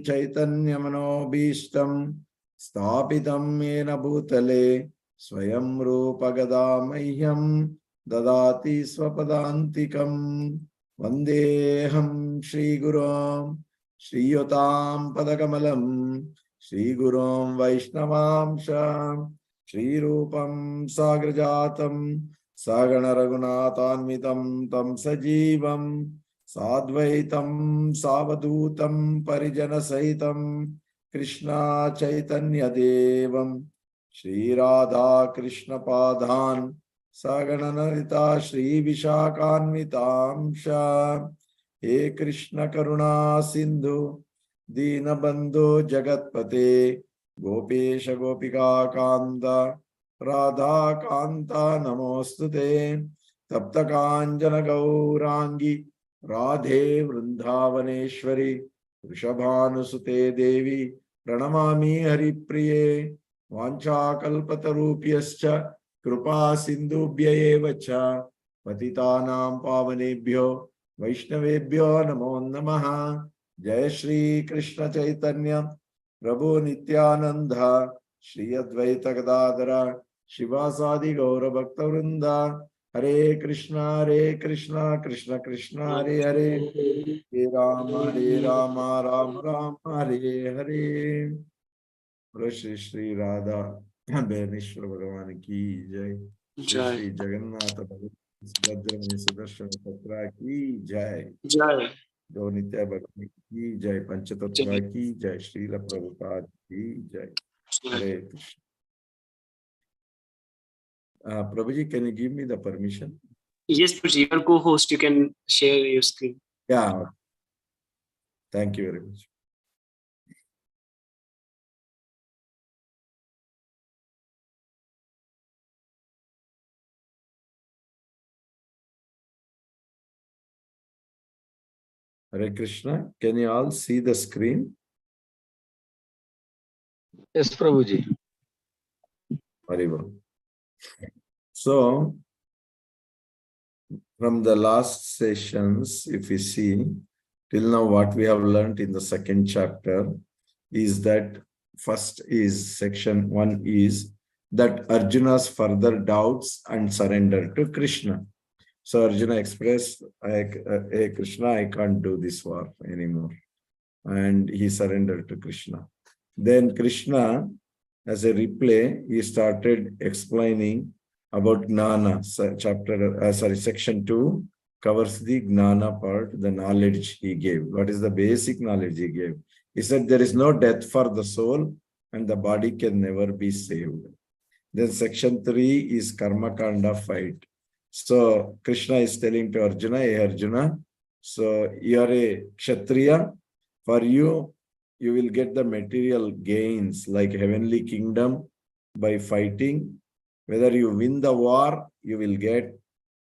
चैतन्यमनोभीष्टं स्थापितं येन भूतले स्वयं रूपगदा मह्यं ददाति स्वपदान्तिकं वन्देऽहं श्रीगुरों श्रीयुतां पदकमलं श्रीगुरों वैष्णवांश श्रीरूपं साग्रजातं सगण रघुनाथान्वितं तं सजीवं साद्वैतं सावधूतं परिजनसहितं कृष्णा चैतन्य देवं श्रीराधा कृष्णपादान् सगणनरिता श्रीविशाखान्वितांश हे कृष्ण करुणा सिंधु दीनबंधु जगत्पते गोपेश गोपिका कांत राधा कांता नमोस्तुते तप्त कांचन गौरांगी राधे वृंदावनेश्वरी वृषभानुसुते देवी प्रणमामि हरिप्रिये वाञ्छाकल्पतरुभ्यश्च कृपा सिन्धुभ्य एव च पतितानां पावनेभ्यो वैष्णवेभ्यो नमो नमः। जय श्री कृष्ण चैतन्य प्रभु नित्यानंद श्री अद्वैत गदाधर शिवासादि गौर भक्तवृंद हरे कृष्णा कृष्ण कृष्ण हरे हरे हे राम राम राम हरे हरे। श्री श्री राधा बेनेश्वर भगवान की जय। श्री श्री जगन्नाथ सुभद्र सुदर्शन चक्र की जय। जय दो नित्य भक्ति की जय। पंचतत्व की जय। श्रील प्रभुपाद की जय। हरे Krishna. Prabhuji, can you give me the permission? Yes, Prabhuji, you are co-host. You can share your screen. Yeah. Thank you very much. Hare Krishna. Can you all see the screen? Yes, Prabhuji. Very well. So, from the last sessions, if you see, till now what we have learned in the second chapter is that first is section 1 is that Arjuna's further doubts and surrender to Krishna. So Arjuna expressed, hey Krishna, I can't do this war anymore. And he surrendered to Krishna. Then Krishna, as a replay, he started explaining about Gnana. Section 2 covers the Gnana part, the knowledge he gave. What is the basic knowledge he gave? He said there is no death for the soul and the body can never be saved. Then section 3 is Karma Kanda fight. So Krishna is telling to Arjuna, hey Arjuna, so you are a Kshatriya. For you, you will get the material gains like heavenly kingdom by fighting. Whether you win the war, you will get.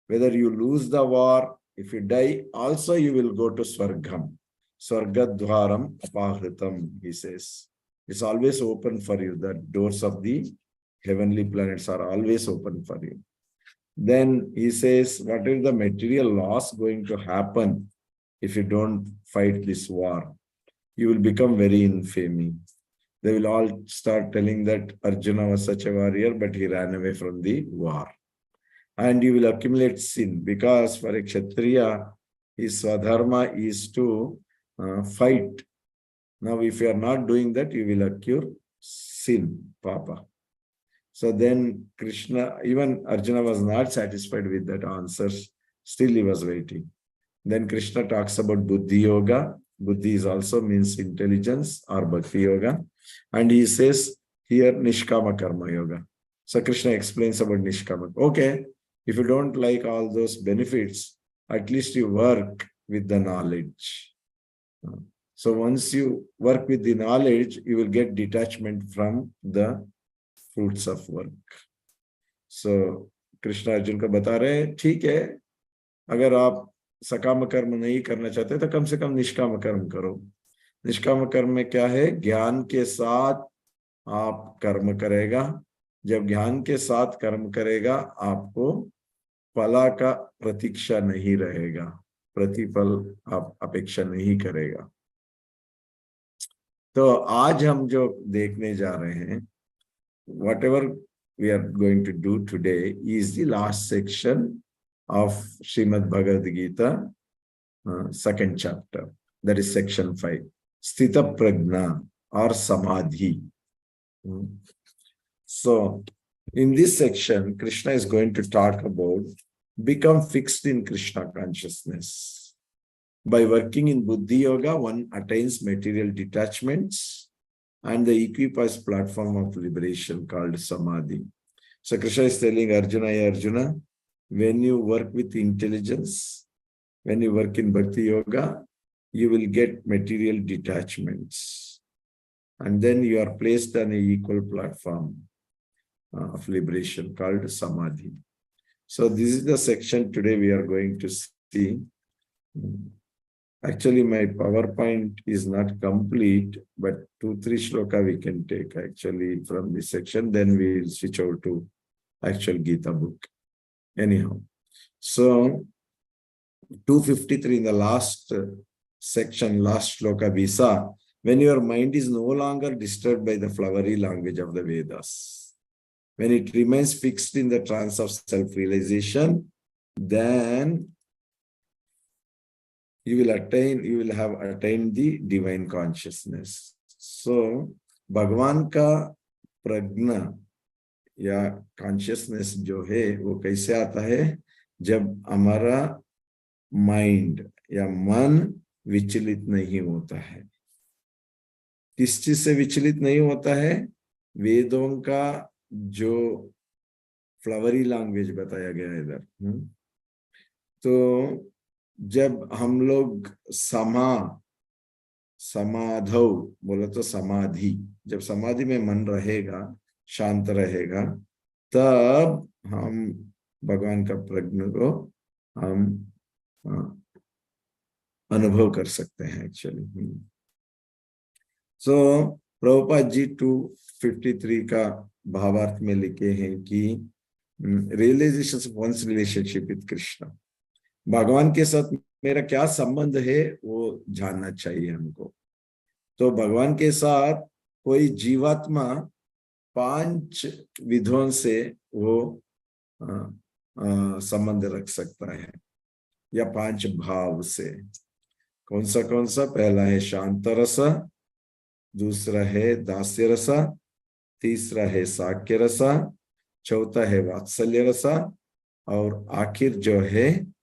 Whether you lose the war, if you die, also you will go to Swargam. Swargadhvaram apahritam, he says. It's always open for you. The doors of the heavenly planets are always open for you. Then he says, what is the material loss going to happen if you don't fight this war? You will become very infamy. They will all start telling that Arjuna was such a warrior, but he ran away from the war. And you will accumulate sin because for a Kshatriya, his Swadharma is to fight. Now, if you are not doing that, you will accrue sin, Papa. So then Krishna, even Arjuna was not satisfied with that answer. Still he was waiting. Then Krishna talks about Buddhi Yoga. Buddhi is also means intelligence or Bhakti Yoga. And he says here Nishkama Karma Yoga. So Krishna explains about Nishkama. Okay, if you don't like all those benefits, at least you work with the knowledge. So once you work with the knowledge, you will get detachment from the fruits of work. So Krishna Arjun को बता रहे हैं ठीक है, अगर आप सकाम कर्म नहीं करना चाहते तो कम से कम निष्काम कर्म करो। निष्काम कर्म में क्या है? ज्ञान के साथ आप कर्म करेगा। जब ज्ञान के साथ कर्म करेगा, आपको फला का प्रतीक्षा नहीं रहेगा, प्रतिफल आप अपेक्षा नहीं करेगा। तो आज हम जो देखने जा रहे हैं, whatever we are going to do today is the last section of Srimad Bhagavad Gita, second chapter. That is section 5. Sthita Prajna or Samadhi. So, in this section, Krishna is going to talk about become fixed in Krishna consciousness. By working in Buddhi Yoga, one attains material detachments and the equipoised platform of liberation called Samadhi. So Krishna is telling Arjuna, hey Arjuna, when you work with intelligence, when you work in Bhakti Yoga, you will get material detachments. And then you are placed on an equal platform of liberation called Samadhi. So this is the section today we are going to see. Actually, my PowerPoint is not complete, but 2-3 shloka we can take actually from this section. Then we will switch over to actual Gita book. Anyhow, so 253 in the last section, last shloka we saw, when your mind is no longer disturbed by the flowery language of the Vedas, when it remains fixed in the trance of self-realization, then you will have attained the divine consciousness. So, भगवान का प्रज्ञा या consciousness जो है वो कैसे आता है, जब हमारा माइंड या मन विचलित नहीं होता है. किस चीज से विचलित नहीं होता है? वेदों का जो फ्लावरी लैंग्वेज बताया गया है इधर. तो जब हम लोग समाधौ बोला तो समाधि, जब समाधि में मन रहेगा, शांत रहेगा, तब हम भगवान का प्रज्ञा को हम अनुभव कर सकते हैं एक्चुअली. सो प्रभुपाद जी 253 का भावार्थ में लिखे हैं कि realisation of one's relationship with Krishna, भगवान के साथ मेरा क्या संबंध है वो जानना चाहिए हमको. तो भगवान के साथ कोई जीवात्मा 5 विधों से वो संबंध रख सकता है, या 5 भाव से. कौन सा? पहला है शांत रस, दूसरा है दास्य रस, तीसरा है साक्य रस, चौथा है वात्सल्य रस, और आखिर जो है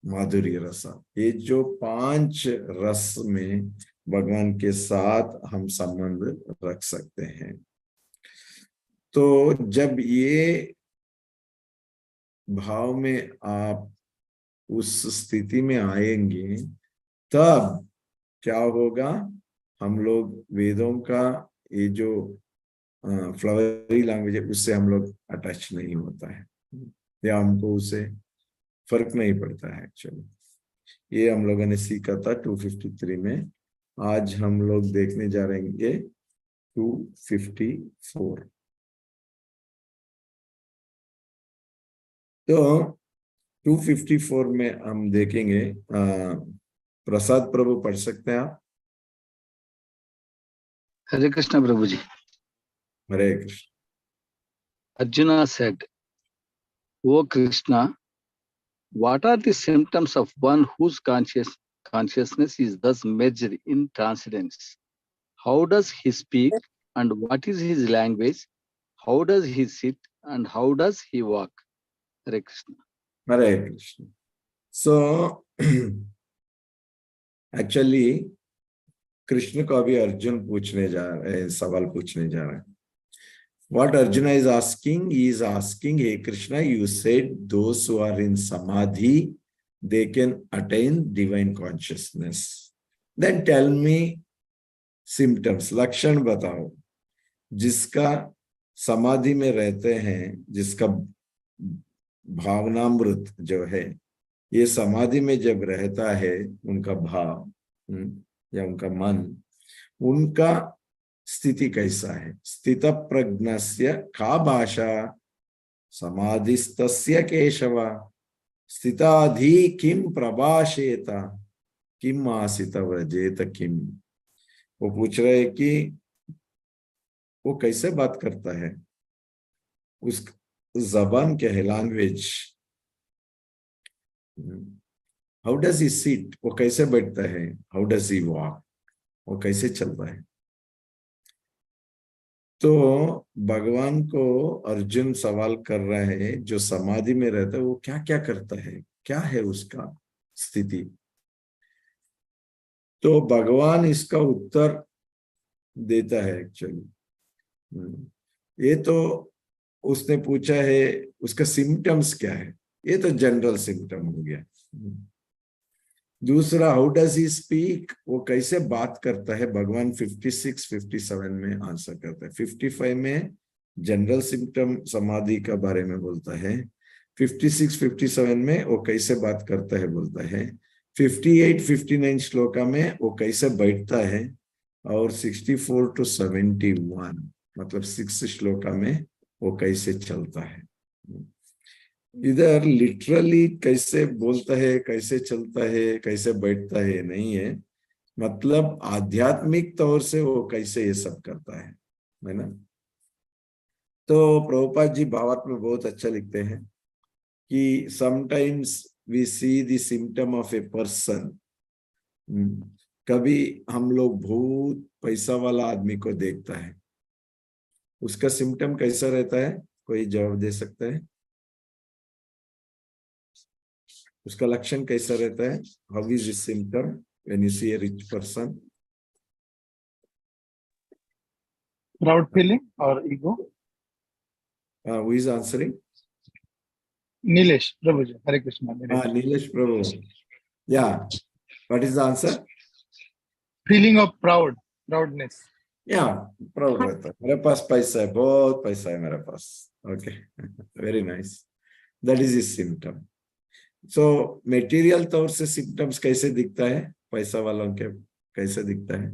माधुर्य रस. ये जो 5 रस में भगवान के साथ हम संबंध रख सकते हैं. तो जब ये भाव में आप उस स्थिति में आएंगे, तब क्या होगा, हम लोग वेदों का ये जो फ्लावरी लैंग्वेज है उससे हम लोग अटैच नहीं होता है, या हमको उसे फर्क नहीं पड़ता है एक्चुअली. ये हम लोगों ने सीखा था 253 में. आज हम लोग देखने जा रहे हैं 254. तो 254 में हम देखेंगे, प्रसाद प्रभु पढ़ सकते हैं आप? हरे कृष्ण प्रभु जी. हरे Krishna. Arjuna said, O Krishna, what are the symptoms of one whose consciousness is thus merged in transcendence? How does he speak and what is his language? How does he sit and how does he walk? Hare Krishna. Hare Krishna. So, actually, Krishna को अभी अर्जुन पूछने जा रहे हैं, सवाल पूछने जा रहे हैं. What Arjuna is asking, he is asking, hey Krishna, you said those who are in samadhi, they can attain divine consciousness. Then tell me symptoms, लक्षण बताओ, जिसका समाधि में रहते हैं, जिसका भावनामृत जो है, ये समाधि में जब रहता है, उनका भाव या उनका मन, उनका स्थिति कैसा है. स्थित प्रज्ञस्य का भाषा, समाधिस्तस्य केशव, स्थिताधि किम प्रभाषेत, किम आसित व्रजेत किम. वो पूछ रहे हैं कि वो कैसे बात करता है, उस जबान क्या है, language, how does he sit, वो कैसे बैठता है, हाउ डज ही वॉक, वो कैसे चलता है। तो भगवान को अर्जुन सवाल कर रहा है, जो समाधि में रहता है वो क्या क्या करता है, क्या है उसका स्थिति। तो भगवान इसका उत्तर देता है एक्चुअली। ये तो उसने पूछा है उसका सिम्टम्स क्या है, ये तो जनरल सिम्टम हो गया। दूसरा, हाउ डज ही स्पीक, वो कैसे बात करता है, भगवान 56 57 में आंसर करता है। 55 में जनरल सिम्टम समाधि का बारे में बोलता है, 56 57 में वो कैसे बात करता है बोलता है, 58 59 श्लोका में वो कैसे बैठता है, और 64 to 71 मतलब 6 श्लोका में वो कैसे चलता है। इधर लिटरली कैसे बोलता है, कैसे चलता है, कैसे बैठता है नहीं है, मतलब आध्यात्मिक तौर से वो कैसे ये सब करता है ना। तो प्रभुपाद जी भावार्थ में बहुत अच्छा लिखते हैं कि sometimes we see the symptom of a person. कभी हम लोग बहुत पैसा वाला आदमी को देखता है, उसका सिम्टम कैसा रहता है, कोई जवाब दे सकता है, उसका लक्षण कैसा रहता है, how is is symptom when you see a rich person. Proud feeling or ego? Who is answering? Nilesh, Prabhuji, Hare Krishna. Nilesh. Nilesh Prabhu, या what is the answer? Feeling of proudness. या प्राउड रहता है, मेरे पास पैसा है, बहुत पैसा है मेरे पास, okay, very nice, that is is symptom. So material तौर से सिम्टम्स कैसे दिखता है, पैसा वालों के कैसे दिखता है?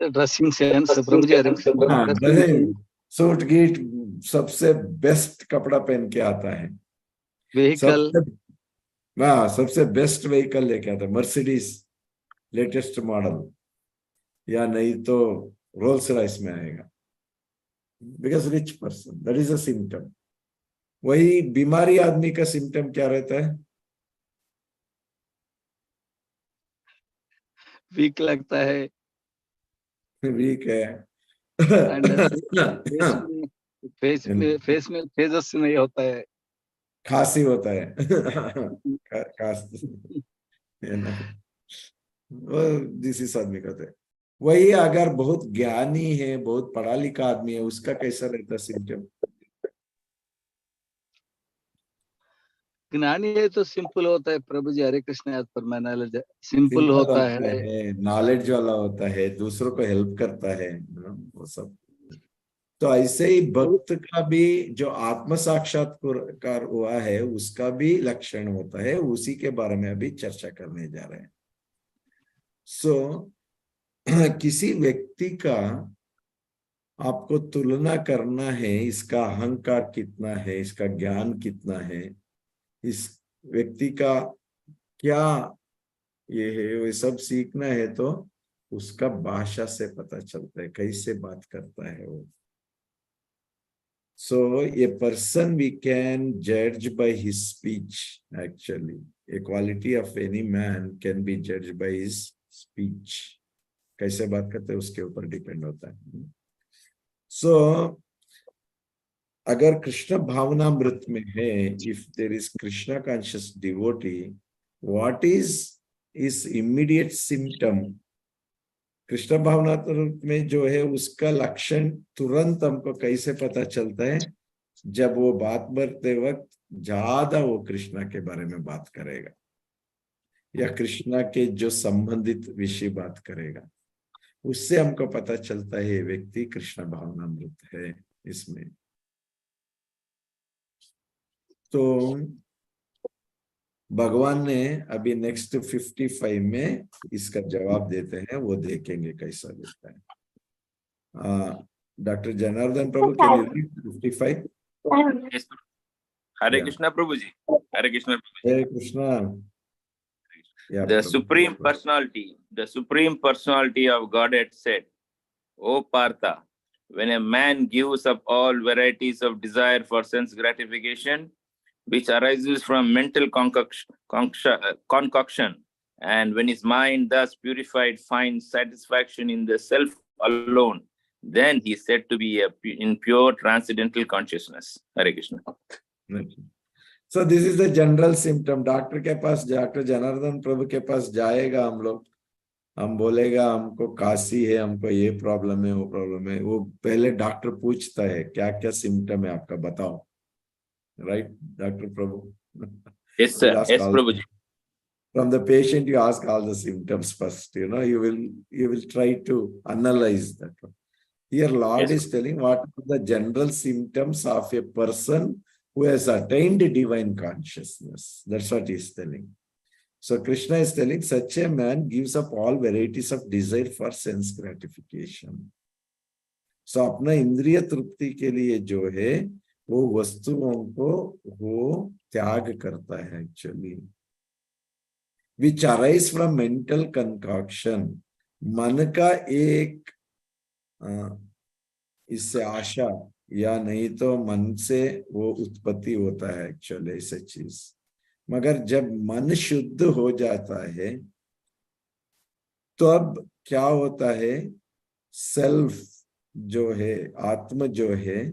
ड्रेसिंग सेंस प्रभु जी, सूट गीट सबसे बेस्ट कपड़ा पहन के आता है, व्हीकल, सबसे बेस्ट व्हीकल लेके आता है, मर्सिडीज लेटेस्ट मॉडल, या नहीं तो रोल्स रॉयस में आएगा, because rich person, that is a symptom. वही बीमारी आदमी का सिम्टम क्या रहता है? वीक लगता है, वीक है, एंड फेस में फेजस नहीं होता है, खांसी होता है, खांसी है ना, वो जिस आदमी का है। वही अगर बहुत ज्ञानी है, बहुत पढ़ा लिखा आदमी है, उसका कैसा रहता है सिम्टम? ज्ञानी है तो सिंपल होता है प्रभु जी, हरे कृष्ण, याद फरमाना, सिंपल होता है, नॉलेज वाला होता है, दूसरों को हेल्प करता है, वो सब। तो ऐसे ही भक्त का भी जो आत्म साक्षात्कार हुआ है उसका भी लक्षण होता है, उसी के बारे में अभी चर्चा करने जा रहे हैं। किसी व्यक्ति का आपको तुलना करना है, इसका अहंकार कितना है, इसका ज्ञान कितना है, इस व्यक्ति का क्या ये है, वो सब सीखना है, तो उसका भाषा से पता चलता है, कैसे बात करता है वो। So a person we can judge by his speech actually. A quality of any man can be judged by his speech. कैसे बात करते हैं उसके ऊपर डिपेंड होता है। So अगर कृष्ण भावनामृत में है, if there is Krishna conscious devotee, what is his immediate symptom? Krishna भावनामृत में जो है उसका लक्षण तुरंत हमको कैसे पता चलता है? जब वो बात करते वक्त ज्यादा वो कृष्णा के बारे में बात करेगा या कृष्णा के जो संबंधित विषय बात करेगा, उससे हमको पता चलता है ये व्यक्ति कृष्ण भावनामृत है इसमें। तो भगवान ने अभी नेक्स्ट 55 में इसका जवाब देते हैं, वो देखेंगे कैसा देता है। Doctor Janardan Prabhu, can you read 55? Hare Krishna Prabhu ji, Hare Krishna Prabhu ji. Hare Krishna. Yeah, The Prabhu. Supreme Personality of Godhead said, O Partha, when a man gives up all varieties of desire for sense gratification, which arises from mental concoction, and when his mind thus purified finds satisfaction in the self alone, then he is said to be in pure transcendental consciousness. Hare Krishna. So this is the general symptom. Doctor के पास, doctor Janardan प्रभु के पास जाएगा हम लोग, हम बोलेगा हमको काशी है, हमको ये प्रॉब्लम है, वो प्रॉब्लम है, वो पहले डॉक्टर पूछता है क्या क्या सिम्टम है आपका, बताओ, right doctor Prabhu? Yes, sir. Yes, Prabhuji. From the patient you ask all the symptoms first, you know, you will try to analyze that one. Here Lord is telling what are the general symptoms of a person who has attained divine consciousness. That's what he is telling. So Krishna is telling such a man gives up all varieties of desire for sense gratification. So अपना इंद्रिय तृप्ति के लिए जो है वो वस्तुओं को वो त्याग करता है actually. Which arise from mental concoction. मन का एक इससे आशा या नहीं तो मन से वो उत्पत्ति होता है एक्चुअली ऐसे चीज, मगर जब मन शुद्ध हो जाता है तो अब क्या होता है, सेल्फ जो है, आत्म जो है,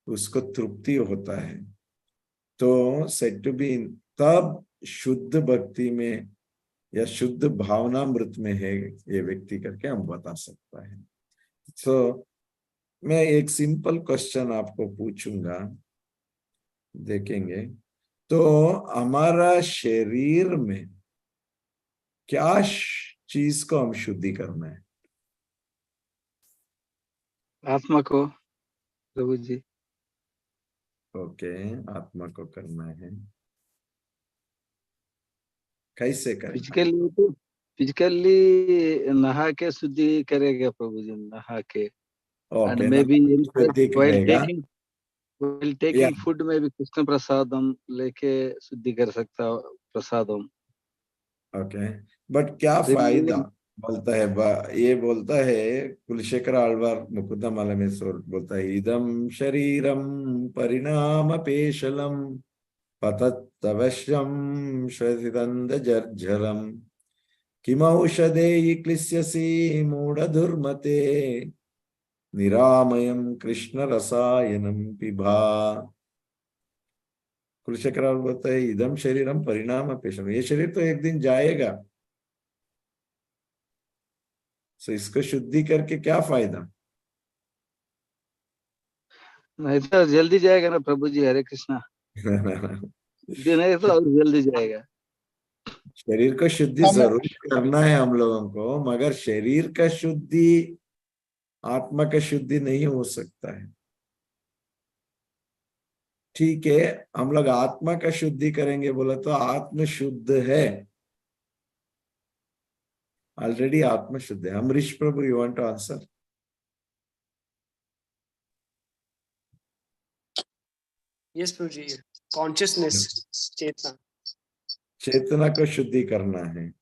उसको तृप्ति होता है, तो सेट टू बी, तब शुद्ध भक्ति में या शुद्ध भावनामृत में है ये व्यक्ति करके हम बता सकता है. तो मैं एक सिंपल क्वेश्चन आपको पूछूंगा, देखेंगे. तो हमारा शरीर में क्या चीज को हम शुद्धि करना है? आत्मा को प्रभु जी. ओके, आत्मा को करना है. कैसे करना है? फिजिकली नहा के शुद्धि करेगा प्रभु जी, नहा के. ओके, And maybe शुद्धि while taking food में भी कृष्ण प्रसादम लेके शुद्धि कर सकता प्रसादम. ओके, बट क्या फायदा बोलता है, ये बोलता है कुलशेखर आಳ್वार मुकुंदमाला में बोलता है, इदम शरीरम परिणाम पेशलम पतत्तवश्यम श्वसिदंद जर्जरम किमौषधे क्लिश्यसि मूढ़धुर्मते निरामयम कृष्ण रसायनम पिबा. कुलशेखर बोलता है इदम शरीरम परिणाम पेशम, ये शरीर तो एक दिन जाएगा, सो इसको शुद्धि करके क्या फायदा? नहीं तो जल्दी जाएगा ना प्रभु जी. हरे कृष्णा. नहीं तो और जल्दी जाएगा. शरीर को शुद्धि जरूर करना है हम लोगों को, मगर शरीर का शुद्धि आत्मा का शुद्धि नहीं हो सकता है. ठीक है, हम लोग आत्मा का शुद्धि करेंगे बोला तो आत्म शुद्ध है, ऑलरेडी आत्म शुद्ध है. Amrish Prabhu, you want to answer? Yes Prabhu ji. Consciousness, चेतना, चेतना को शुद्धि करना है.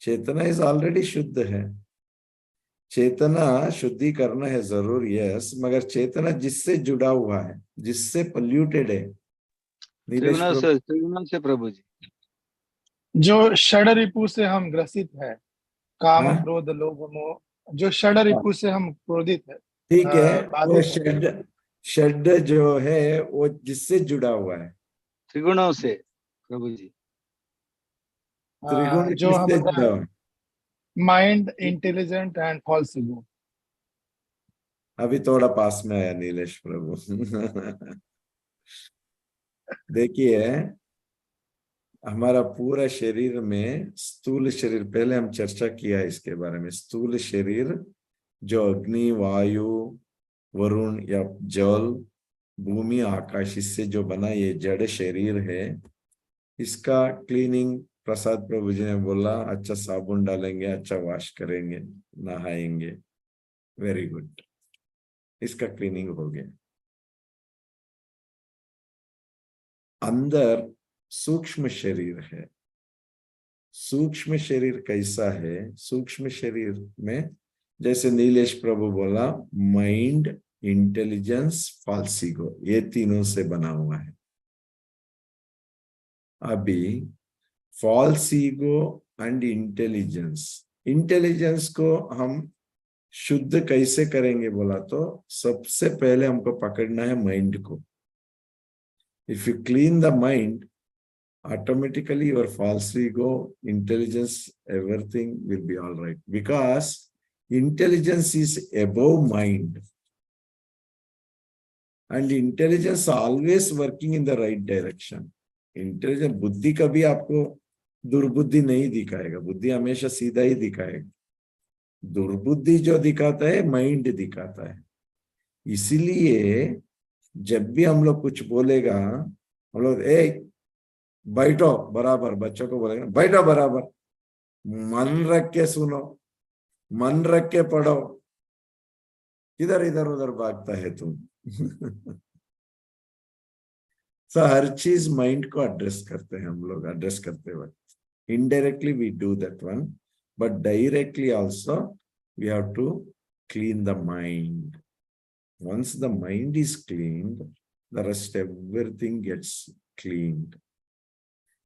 चेतना इज ऑलरेडी शुद्ध है. चेतना शुद्धि करना है जरूर, यस, मगर चेतना जिससे जुड़ा हुआ है, जिससे पोल्यूटेड है, त्रिगुण से प्रभु जी, जो षड रिपु से हम ग्रसित है, काम क्रोध लोभ मोह, जो षड रिपु से हम क्रोधित है. ठीक है, वो षड जो है वो जिससे जुड़ा हुआ है, त्रिगुणों से प्रभु जी. त्रिगुण जो किससे हमारा जुड़ा हुआ है? Mind, intelligent and false ego. अभी थोड़ा पास में आया नीलेश प्रभु. देखिए, हमारा पूरा शरीर में स्थूल शरीर, पहले हम चर्चा किया इसके बारे में. स्थूल शरीर जो अग्नि, वायु, वरुण या जल, भूमि, आकाश, इससे जो बना ये जड़ शरीर है, इसका क्लीनिंग प्रसाद प्रभु जी ने बोला, अच्छा साबुन डालेंगे, अच्छा वॉश करेंगे, नहाएंगे, वेरी गुड, इसका क्लीनिंग हो गया. अंदर सूक्ष्म शरीर है, सूक्ष्म शरीर कैसा है? सूक्ष्म शरीर में जैसे नीलेश प्रभु बोला, माइंड, इंटेलिजेंस, फॉल्स ईगो, ये तीनों से बना हुआ है। अभी फॉल्स ईगो एंड इंटेलिजेंस को हम शुद्ध कैसे करेंगे बोला तो सबसे पहले हमको पकड़ना है माइंड को। If you clean the mind, automatically your false ego, intelligence, everything will be all right, because intelligence is above mind and intelligence always working in the right direction. Intelligence, बुद्धि कभी आपको दुर्बुद्धि नहीं दिखाएगा, बुद्धि हमेशा सीधा ही दिखाएगा। दुर्बुद्धि जो दिखाता है माइंड दिखाता है। इसीलिए जब भी हम लोग कुछ बोलेगा, हम लोग बैठो बराबर, बच्चों को बोलेगा बैठो बराबर, मन रख के सुनो, मन रख के पढ़ो, इधर इधर उधर भागता है तुम। तो हर चीज माइंड को एड्रेस करते हैं हम लोग, एड्रेस करते वक्त indirectly we do that one, but directly also we have to clean the mind. Once the mind is cleaned, the rest everything gets cleaned.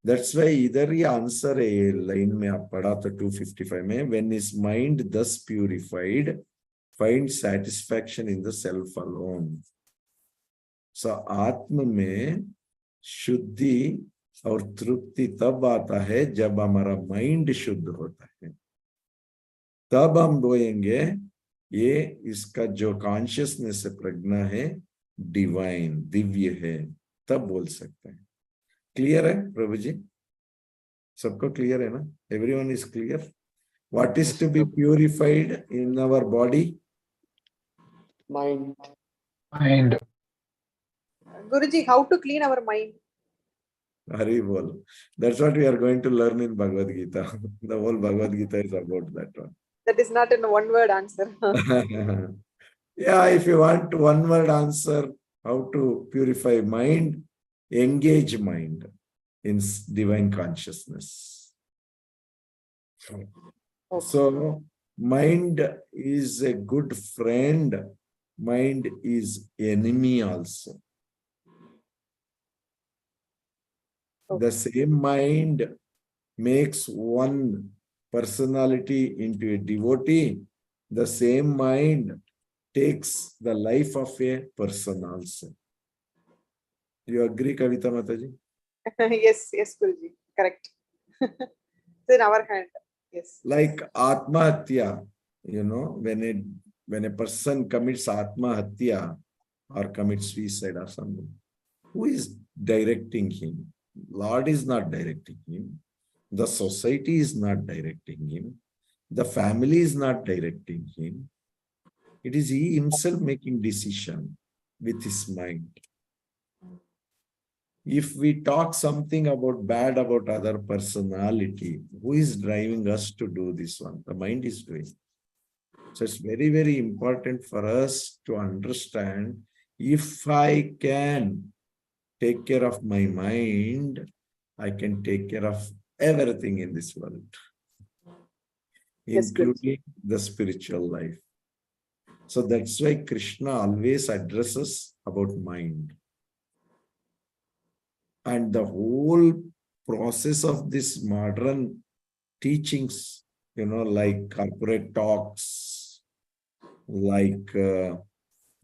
That's why इधर ही आंसर है लाइन में आप पढ़ा तो 255 में, when his mind thus purified, find satisfaction in the self alone. So आत्म में शुद्धि और तृप्ति तब आता है जब हमारा माइंड शुद्ध होता है, तब हम बोलेंगे ये इसका जो कॉन्शियसनेस प्रज्ञा है डिवाइन, दिव्य है, तब बोल सकते हैं। क्लियर है प्रभु जी? सबको क्लियर है ना? Everyone is clear? What is to be purified in our body? Mind. Guruji, how to clean our mind? Hari bol. That's what we are going to learn in Bhagavad Gita. The whole Bhagavad Gita is about that one. That is not in a one-word answer. Yeah, if you want one word answer, how to purify mind, engage mind in divine consciousness. Okay. So mind is a good friend, mind is enemy also. Okay. The same mind makes one personality into a devotee, the same mind takes the life of a person also. You agree, Kavita Mataji? Yes, Guruji. Correct. It's in our hand. Yes. Like Atmahatya, you know, when a person commits Atmahatya or commits suicide or something, who is directing him? Lord is not directing him. The society is not directing him. The family is not directing him. It is he himself making decision with his mind. If we talk something about bad about other personality, who is driving us to do this one? The mind is doing. So it's very, very important for us to understand, if I can take care of my mind, I can take care of everything in this world, including the spiritual life. So that's why Krishna always addresses about mind. And the whole process of this modern teachings, you know, like corporate talks, like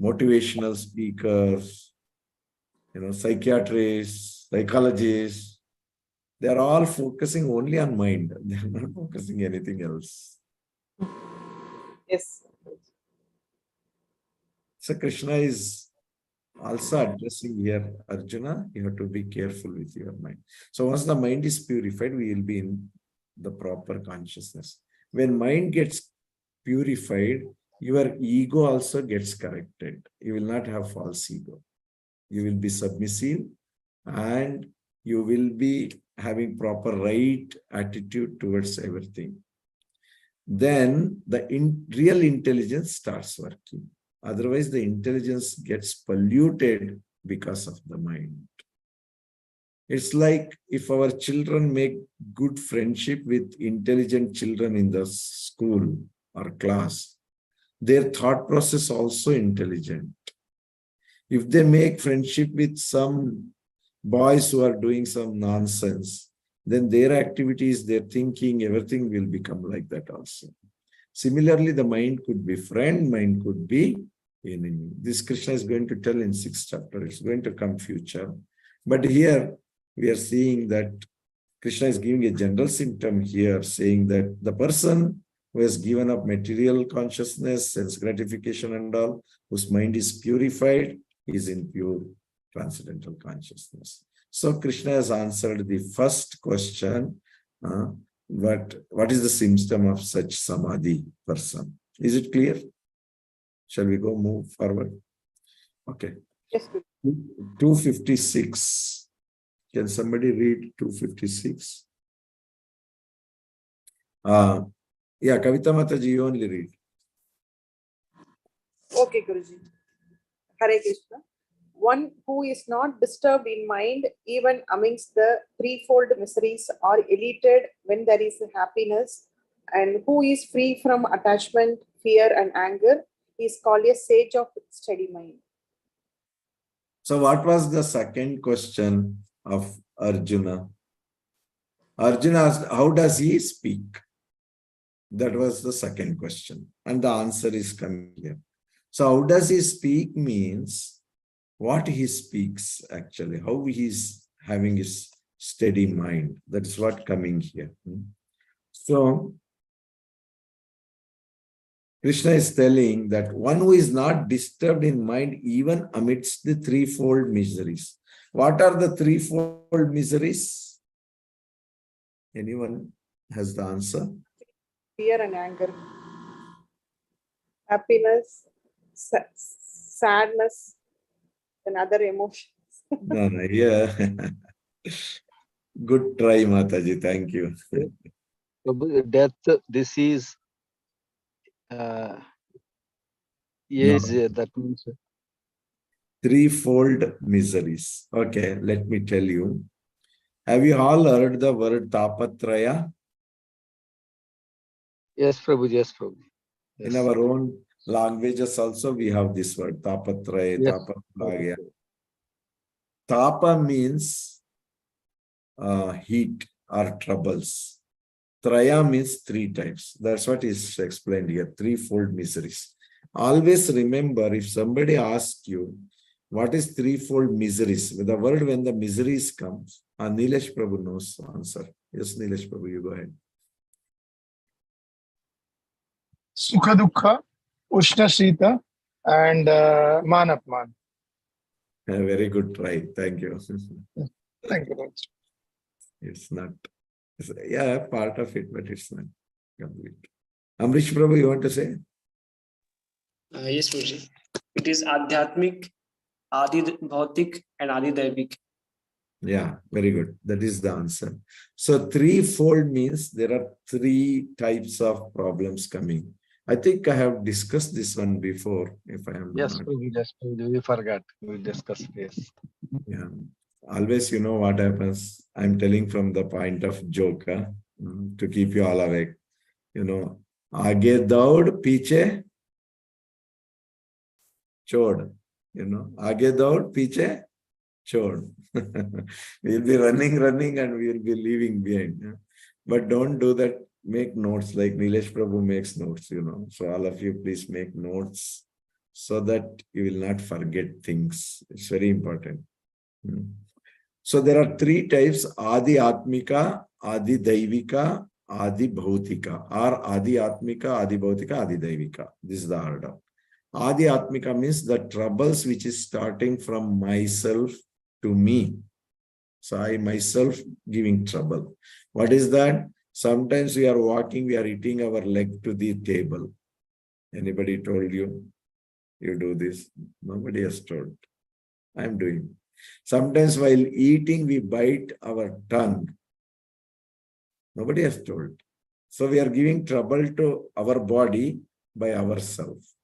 motivational speakers, you know, psychiatrists, psychologists, they are all focusing only on mind. They are not focusing anything else. Yes. So Krishna is also addressing here, Arjuna, you have to be careful with your mind. So once the mind is purified, we will be in the proper consciousness. When mind gets purified, your ego also gets corrected. You will not have false ego. You will be submissive and you will be having proper right attitude towards everything. Then the real intelligence starts working. Otherwise, the intelligence gets polluted because of the mind. It's like if our children make good friendship with intelligent children in the school or class, their thought process also intelligent. If they make friendship with some boys who are doing some nonsense, then their activities, their thinking, everything will become like that also. Similarly, the mind could be friend, mind could be enemy. This Krishna is going to tell in 6th chapter. It's going to come future. But here we are seeing that Krishna is giving a general symptom here, saying that the person who has given up material consciousness, sense gratification and all, whose mind is purified, is in pure transcendental consciousness. So Krishna has answered the first question, what is the symptom of such samadhi person? Is it clear? Shall we move forward? Okay. Yes, Guruji. 256. Can somebody read 256? Yeah, Kavita Mataji, you only read. Okay, Guruji. Hare Krishna. One who is not disturbed in mind even amongst the threefold miseries or elated when there is happiness, and who is free from attachment, fear and anger, is called a sage of steady mind. So what was the second question of Arjuna? Arjuna asked, how does he speak? That was the second question. And the answer is coming here. So how does he speak means what he speaks actually, how he is having his steady mind. That's what coming here. So Krishna is telling that one who is not disturbed in mind even amidst the threefold miseries. What are the threefold miseries? Anyone has the answer? Fear and anger, happiness, sadness, and other emotions. No, yeah. Good try, Mataji. Thank you. Death, this is age, that means Threefold miseries. Okay, let me tell you. Have you all heard the word tapatraya? yes, Prabhu, yes, Prabhu. Yes. In our own languages also we have this word tapatraya, Yes. tapatraya. Tapa means heat or troubles. Traya means 3 types. That's what is explained here, threefold miseries. Always remember, if somebody asks you, what is threefold miseries? With the word when the miseries comes, Nilesh Prabhu knows the answer. Yes, Nilesh Prabhu, you go ahead. Sukha Dukha, Ushna Shita, and Manapman. Very good try. Thank you. Thank you. It's not, yeah, part of it, but it's not complete. Amrish Prabhu, you want to say? Yes, Guruji. It is Adhyatmik, Adi Bhautik, and Adi Daivik. Yeah, very good. That is the answer. So threefold means there are 3 types of problems coming. I think I have discussed this one before, if I am Yes, not. Prabhu, yes, Prabhu, we forgot. We discussed this. Yeah. Always, you know what happens. I'm telling from the point of joke, to keep you all awake. You know, Aage daud, piche chod. You know, Aage daud, piche chod. We'll be running, and we'll be leaving behind. Yeah? But don't do that. Make notes like Nilesh Prabhu makes notes, you know. So all of you, please make notes so that you will not forget things. It's very important. So there are 3 types: Adi Atmika, Adi Daivika, Adi Bhautika, or Adi Atmika, Adi Bhautika, Adi Daivika. This is the order. Adi Atmika means the troubles which is starting from myself to me. So I myself giving trouble. What is that? Sometimes we are walking, we are hitting our leg to the table. Anybody told you? You do this? Nobody has told. I am doing. Sometimes while eating, we bite our tongue. Nobody has told. So we are giving trouble to our body by ourselves.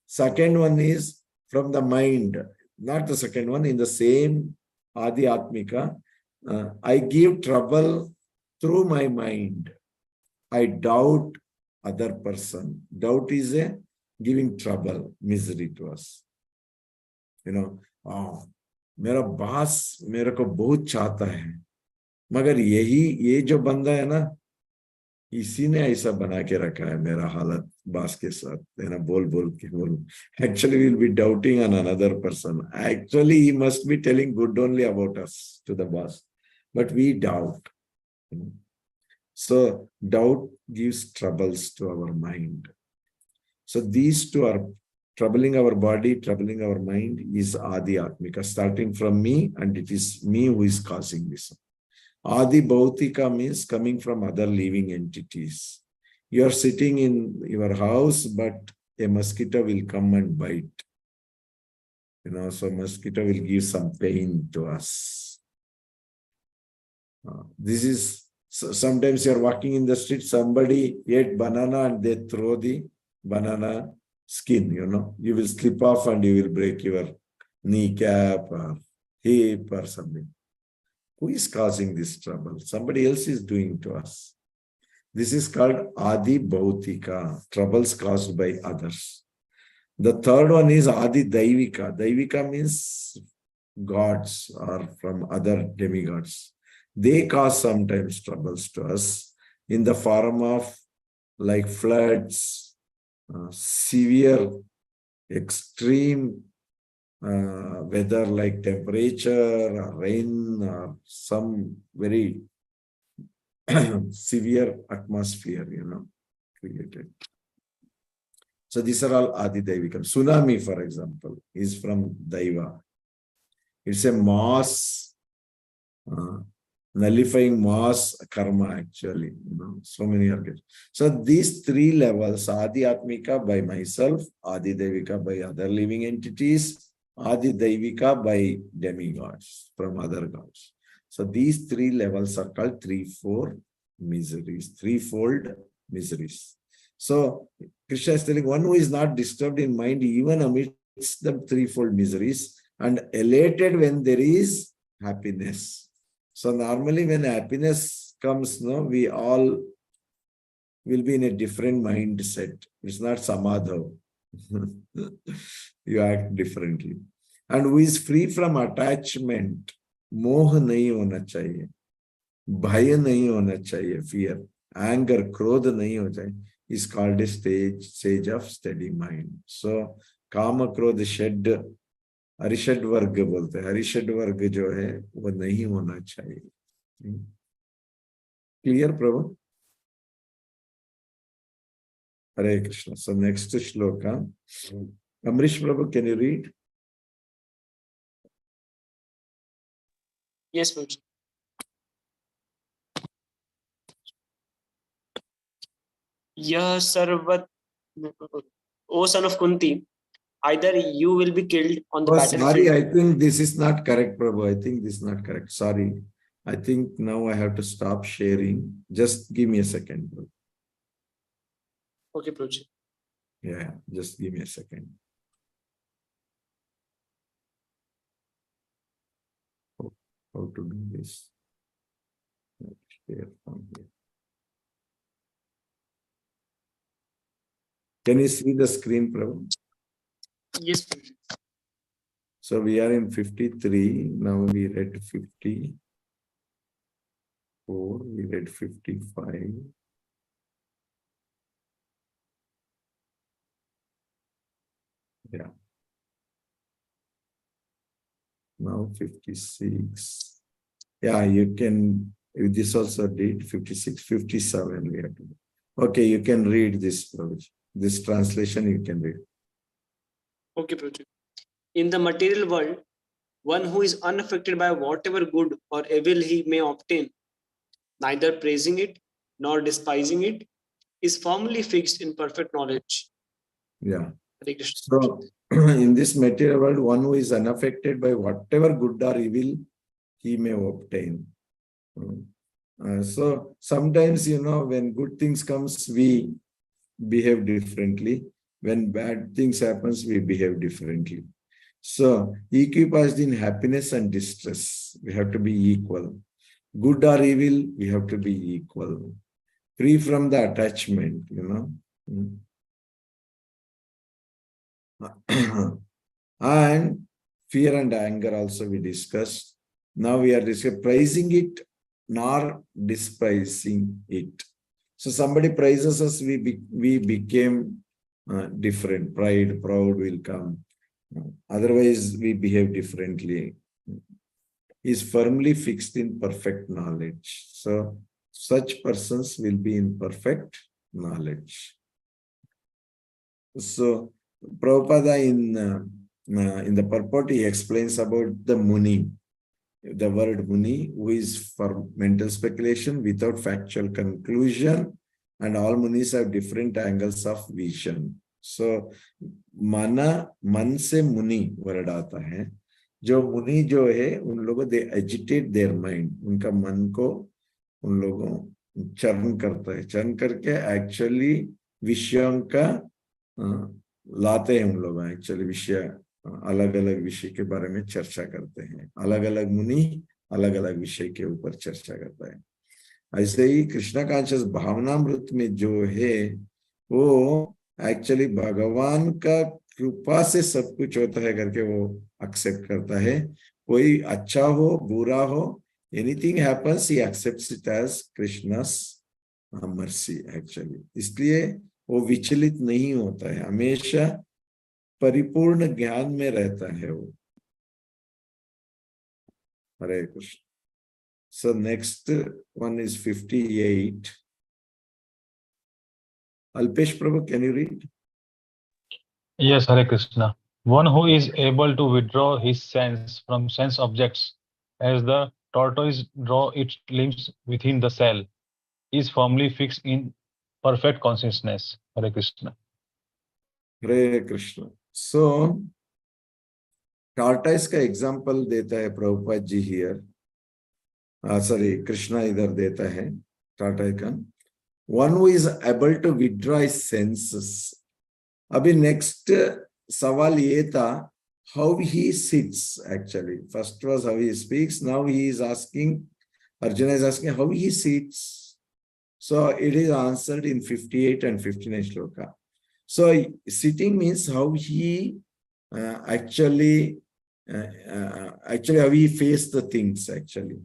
Second one is from the mind. Not the second one, in the same Adi Atmika, I give trouble through my mind. I doubt other person. Doubt is a giving trouble, misery to us. You know, oh, मेरा boss मेरे को बहुत चाहता है, मगर ये जो बंदा है ना, इसी ने ऐसा बना के रखा है मेरा हालत बॉस के साथ, है ना, बोल बोल के बोल. Actually, we'll be doubting on another person. Actually, he must be telling good only about us to the boss, but we doubt. So doubt gives troubles to our mind. So these two are troubling our body, troubling our mind is Adi Atmika, starting from me, and it is me who is causing this. Adi Bhautika means coming from other living entities. You are sitting in your house, but a mosquito will come and bite. You know, so mosquito will give some pain to us. This is, so sometimes you are walking in the street, somebody ate banana and they throw the banana skin, you know, you will slip off and you will break your kneecap or hip or something. Who is causing this trouble? Somebody else is doing to us. This is called Adi Bhautika, troubles caused by others. The third one is Adi Daivika. Daivika means gods or from other demigods. They cause sometimes troubles to us in the form of like floods, severe, extreme weather like temperature or rain or some very severe atmosphere, you know, created. So these are all Adi Daivikam. Tsunami, for example, is from Daiva. It's a mass, nullifying mass karma, actually, you know, so many organs. So these three levels, Adi Atmika by myself, Adi Daivika by other living entities, Adi Daivika by demigods from other gods. So these three levels are called threefold miseries, threefold miseries. So Krishna is telling one who is not disturbed in mind even amidst the threefold miseries and elated when there is happiness. So normally when happiness comes, no, we all will be in a different mindset. It's not samadha. You act differently. And who is free from attachment, moh nahi hona chahiye, bhaya nahi hona chahiye, fear, anger, krodha nahi hona chahiye, is called a stage of steady mind. So kama, krodha, shed, Arishad varga bolte hain. Arishad varga jo hai, wo nahi hona chahiye. Clear, Prabhu? Hare Krishna. So next shloka. Amrish Prabhu, can you read? Yes, Prabhuji. Yah sarvat, O son of Kunti, either you will be killed on the battlefield. Sorry, I think this is not correct, Prabhu. I think this is not correct. Sorry. I think now I have to stop sharing. Just give me a second, Prabhu. Okay, Prabhuji. Yeah, just give me a second. How to do this? Share from here. Can you see the screen, Prabhu? Yes, Prabhuji. So we are in 53. Now we read 54. We read 55. Yeah. Now 56. Yeah, you can, this also did 56, 57 we have to do. Okay, you can read this, Prabhu. This translation you can read. Okay, Prabhuji. In the material world, one who is unaffected by whatever good or evil he may obtain, neither praising it nor despising it, is firmly fixed in perfect knowledge. Yeah. Hare Krishna. So in this material world, one who is unaffected by whatever good or evil he may obtain. So sometimes, you know, when good things comes, we behave differently. When bad things happens, we behave differently. So equipoised in happiness and distress, we have to be equal. Good or evil, we have to be equal. Free from the attachment, And fear and anger also we discussed. Now we are praising it nor despising it. So somebody praises us, we became different. Pride, proud will come. Otherwise, we behave differently. Is firmly fixed in perfect knowledge. So such persons will be in perfect knowledge. So Prabhupada in the purport, he explains about the Muni. The word Muni, who is for mental speculation without factual conclusion, and all Munis have different angles of vision. So मन से मुनि word आता है. जो मुनि जो है उन लोगों दे एजिटेट देयर माइंड, उनका मन को उन लोगों चरण करता है, चरण करके एक्चुअली विषयों का लाते हैं उन लोग, एक्चुअली विषय अलग अलग विषय के बारे में चर्चा करते हैं. अलग अलग मुनि अलग अलग विषय के ऊपर चर्चा करता है. ऐसे ही कृष्णा कॉन्शियस भावनामृत में जो है वो एक्चुअली भगवान का कृपा से सब कुछ होता है करके वो एक्सेप्ट करता है. कोई अच्छा हो बुरा हो, anything happens, he accepts it as Krishna's mercy actually. इसलिए वो विचलित नहीं होता है, हमेशा परिपूर्ण ज्ञान में रहता है वो. हरे Krishna. So next one is 58. Alpesh Prabhu, can you read? Yes, Hare Krishna. One who is able to withdraw his sense from sense objects as the tortoise draw its limbs within the cell is firmly fixed in perfect consciousness. Hare Krishna. Hare Krishna. So tortoise का example देता है Prabhupada ji here. Sorry, Krishna इधर देता है tortoise का. One who is able to withdraw his senses. अभी next सवाल ये था how he sits actually. First was how he speaks. Now he is asking, Arjuna is asking how he sits. So it is answered in 58 and 59 shloka. So sitting means how he actually how he face the things actually.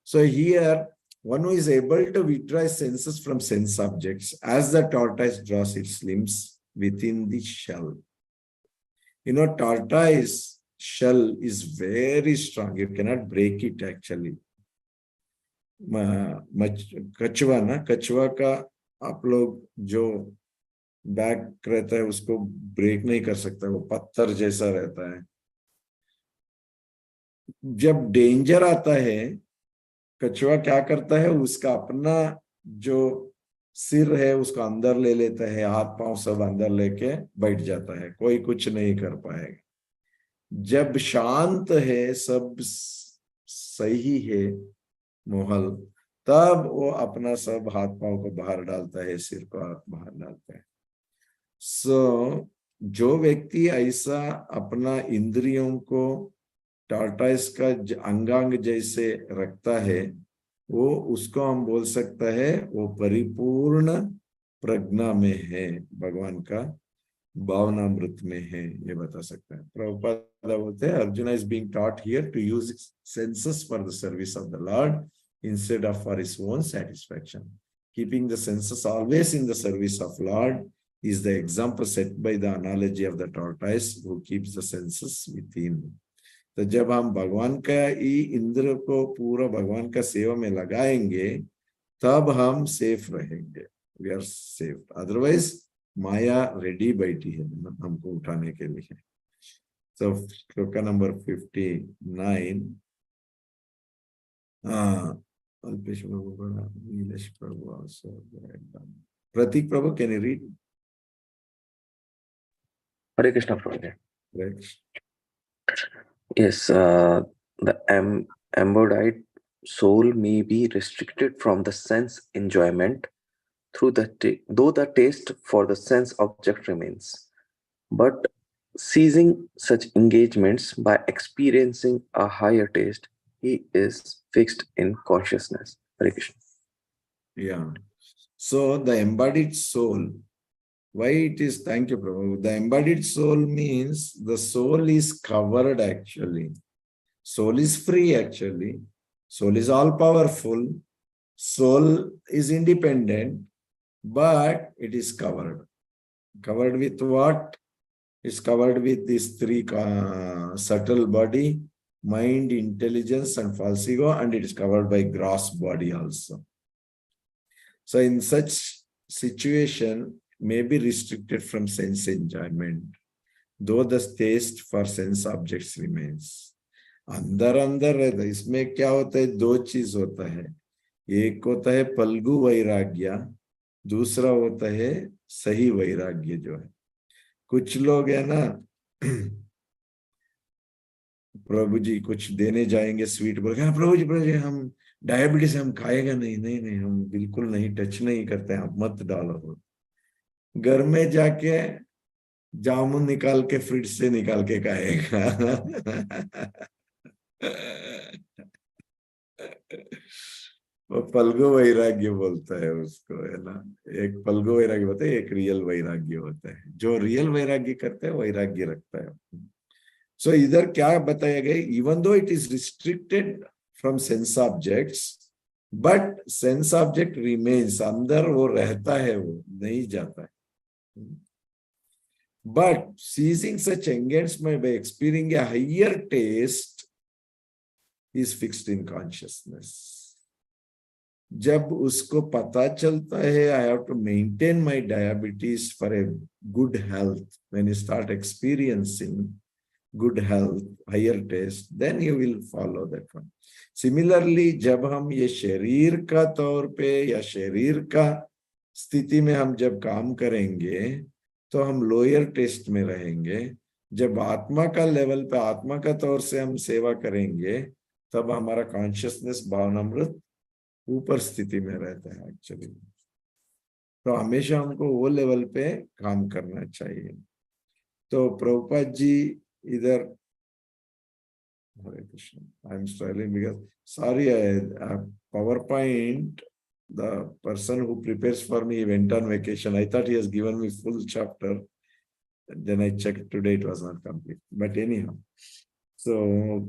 So here, one who is able to withdraw his senses from sense objects as the tortoise draws its limbs within the shell. You know, tortoise shell is very strong. You cannot break it actually. कछुआ ना, कछुआ का आप लोग जो back रहता है उसको ब्रेक नहीं कर सकता, वो पत्थर जैसा रहता है. जब डेंजर आता है, कछुआ क्या करता है, उसका अपना जो सिर है उसको अंदर ले लेता है, हाथ पांव सब अंदर लेके बैठ जाता है, कोई कुछ नहीं कर पाएगा. जब शांत है, सब सही है माहौल, तब वो अपना सब हाथ पांव को बाहर डालता है, सिर को बाहर डालता है. सो जो व्यक्ति ऐसा अपना इंद्रियों को टॉर्टॉइस का अंगांग जैसे रखता है, वो उसको हम बोल सकता है वो परिपूर्ण प्रज्ञा में है, भगवान का भावनामृत में है, ये बता सकता है. प्रभुपाद बोलते हैं Arjun is being taught here to use senses for the service of the lord instead of for his own satisfaction. Keeping the senses always in the service of Lord is the example set by the analogy of the tortoise who keeps the senses within. तो जब हम भगवान का ही इंद्र को पूरा भगवान का सेवा में लगाएंगे, तब हम सेफ रहेंगे. We are safe. Otherwise, Maya ready बैठी है हमको उठाने के लिए. So, shloka number 59. Alpesh Prabhu, Nilesh Prabhu also. Pratik Prabhu, can you read? Hare Krishna Prabhu. Right. Yes, the embodied soul may be restricted from the sense enjoyment through though the taste for the sense object remains, but Seizing such engagements by experiencing a higher taste, he is fixed in consciousness. Hare Krishna. Yeah. So the embodied soul, why it is, thank you, Prabhu. The embodied soul means the soul is covered actually. Soul is free actually. Soul is all powerful. Soul is independent, but it is covered. Covered with what? It's covered with these three subtle body, mind, intelligence, and false ego, and it is covered by gross body also. So in such situation, may be restricted from sense enjoyment, though the taste for sense objects remains. अंदर अंदर रहता है, इसमें क्या होता है, दो चीज होता है, एक होता है फल्गु वैराग्य, दूसरा होता है सही वैराग्य जो है. कुछ लोग है ना, प्रभु जी कुछ देने जाएंगे स्वीट, बोल के प्रभु जी हम डायबिटीज हम खाएगा नहीं, नहीं नहीं हम बिल्कुल नहीं, टच नहीं करते हैं, आप मत डालो. घर में जाके जामुन निकाल के फ्रिज से निकाल के खाएगा. वो फल्गु वैराग्य बोलता है उसको, है ना. एक फल्गु वैराग्य होता है, एक रियल वैराग्य होता है. जो रियल वैराग्य करता है वैराग्य रखता है. सो इधर क्या बताया गया, even though it is restricted from sense objects, but sense object remains, अंदर वो रहता है, वो नहीं जाता है. But seizing such engagement by experiencing a higher taste is fixed in consciousness. जब उसको पता चलता है, I have to maintain my diabetes for a good health. When you start experiencing good health, higher taste, then you will follow that one. Similarly, जब हम ये शरीर का तौर पे या शरीर का स्थिति में हम जब काम करेंगे, तो हम लोअर टेस्ट में रहेंगे. जब आत्मा का लेवल पे, आत्मा का तौर से हम सेवा करेंगे, तब हमारा कॉन्शियसनेस भावनामृत ऊपर स्थिति में रहता है एक्चुअली. तो हमेशा हमको वो लेवल पे काम करना चाहिए. तो प्रभुपाद जी इधर, Hare Krishna, I am struggling because sorry, PowerPoint, the person who prepares for me went on vacation. I thought he has given me full chapter. Then I checked today, it was not complete. But anyhow, so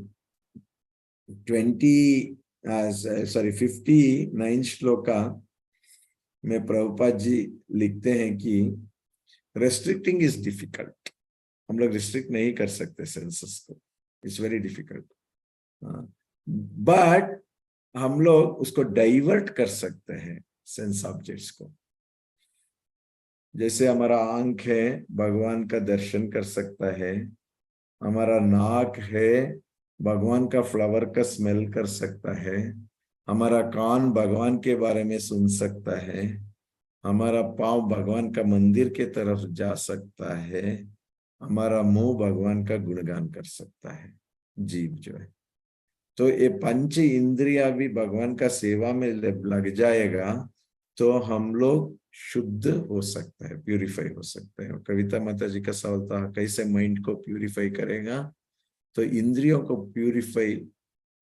59 shloka में प्रभुपाद जी लिखते हैं कि restricting is difficult. हम लोग restrict नहीं कर सकते senses को. It's very difficult. But हम लोग उसको डाइवर्ट कर सकते हैं सेंस ऑब्जेक्ट्स को. जैसे हमारा आंख है, भगवान का दर्शन कर सकता है. हमारा नाक है, भगवान का फ्लावर का स्मेल कर सकता है. हमारा कान भगवान के बारे में सुन सकता है. हमारा पांव भगवान का मंदिर के तरफ जा सकता है. हमारा मुंह भगवान का गुणगान कर सकता है, जीव जो है. तो ये पंच इंद्रिया भी भगवान का सेवा में लग जाएगा, तो हम लोग शुद्ध हो सकते हैं, प्यूरिफाई हो सकते हैं. कविता माता जी का सवाल था, कैसे माइंड को प्यूरिफाई करेगा. तो इंद्रियों को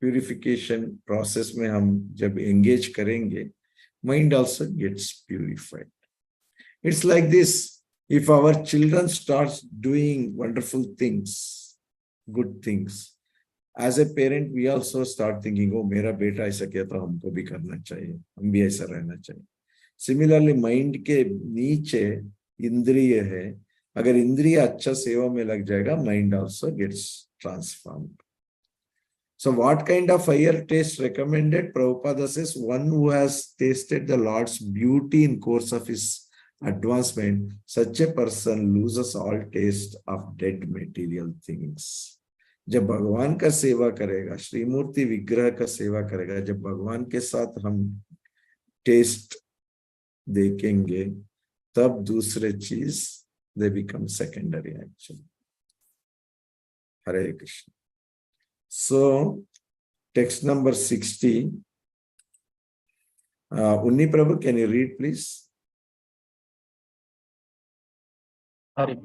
प्यूरिफिकेशन प्रोसेस में हम जब एंगेज करेंगे, mind also gets purified. It's like this, if our children starts doing wonderful things, good things, as a parent we also start thinking, oh मेरा बेटा ऐसा किया तो हमको भी करना चाहिए, हम भी ऐसा रहना चाहिए. Similarly, माइंड के नीचे इंद्रिय है, अगर इंद्रिय अच्छा सेवा में लग जाएगा, mind also gets transformed. So what kind of higher taste recommended? Prabhupada says, one who has tasted the Lord's beauty in course of his advancement, such a person loses all taste of dead material things. जब भगवान का सेवा करेगा, श्रीमूर्ति विग्रह का सेवा करेगा, जब भगवान के साथ हम टेस्ट देखेंगे, तब दूसरे चीज they become secondary actually. Hare Krishna. So text number 60, Unni Prabhu, can you read please? Hare.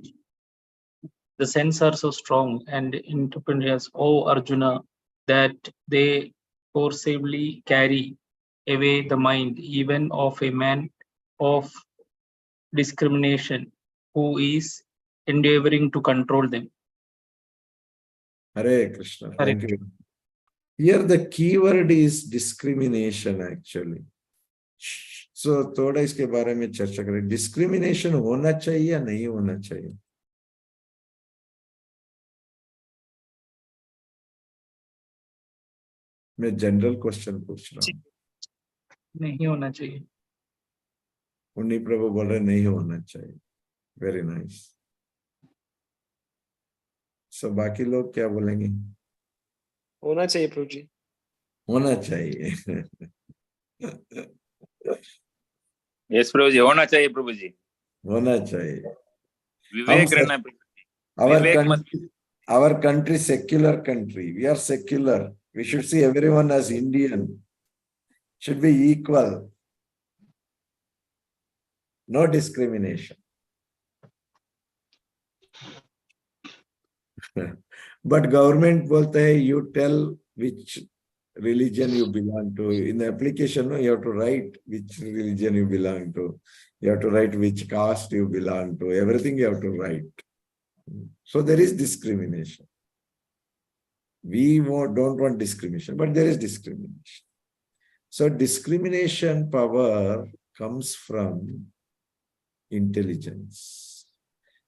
the senses are so strong and independent as, O Arjuna, that they forcibly carry away the mind even of a man of discrimination who is endeavoring to control them. Hare Krishna. Hare Thank you. Here the keyword is discrimination actually. So थोड़ा इसके बारे में चर्चा करें. Discrimination होना चाहिए या नहीं होना चाहिए? मैं जनरल क्वेश्चन पूछ रहा हूँ. नहीं होना चाहिए. उन्हीं प्रभु बोल रहे नहीं होना चाहिए. Very nice. सो बाकी लोग क्या बोलेंगे? होना चाहिए प्रभु जी. होना चाहिए. यस प्रभु जी, होना चाहिए प्रभु जी. होना चाहिए. विवेक रहना प्रभु जी. Our country secular country. We are secular. We should see everyone as Indian. Should be equal. No discrimination. But government bolte hai, you tell which religion you belong to. In the application, no, you have to write which religion you belong to. You have to write which caste you belong to. Everything you have to write. So there is discrimination. We don't want discrimination, but there is discrimination. So discrimination power comes from intelligence.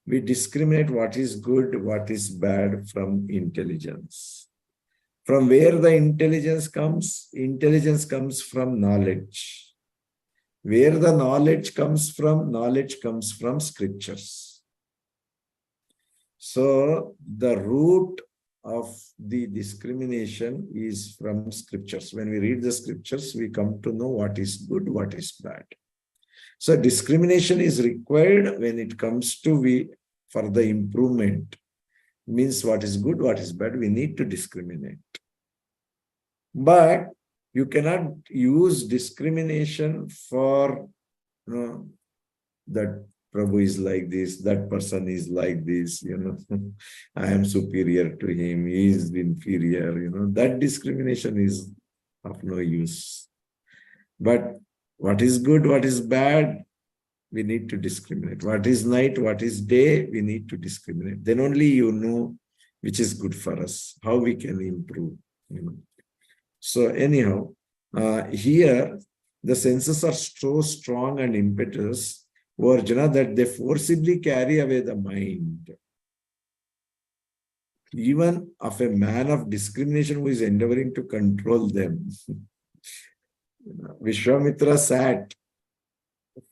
We discriminate what is good, what is bad from intelligence. From where the intelligence comes? Intelligence comes from knowledge. Where the knowledge comes from? Knowledge comes from scriptures. So the root of the discrimination is from scriptures. When we read the scriptures, we come to know what is good, what is bad. So discrimination is required when it comes to for the improvement. Means what is good, what is bad, we need to discriminate. But you cannot use discrimination for that Prabhu is like this, that person is like this, I am superior to him, he is inferior, that discrimination is of no use. But what is good, what is bad, we need to discriminate. What is night, what is day, we need to discriminate. Then only you know which is good for us, how we can improve. So anyhow, here the senses are so strong and impetuous, Arjuna, that they forcibly carry away the mind. Even of a man of discrimination who is endeavoring to control them. Vishwamitra sat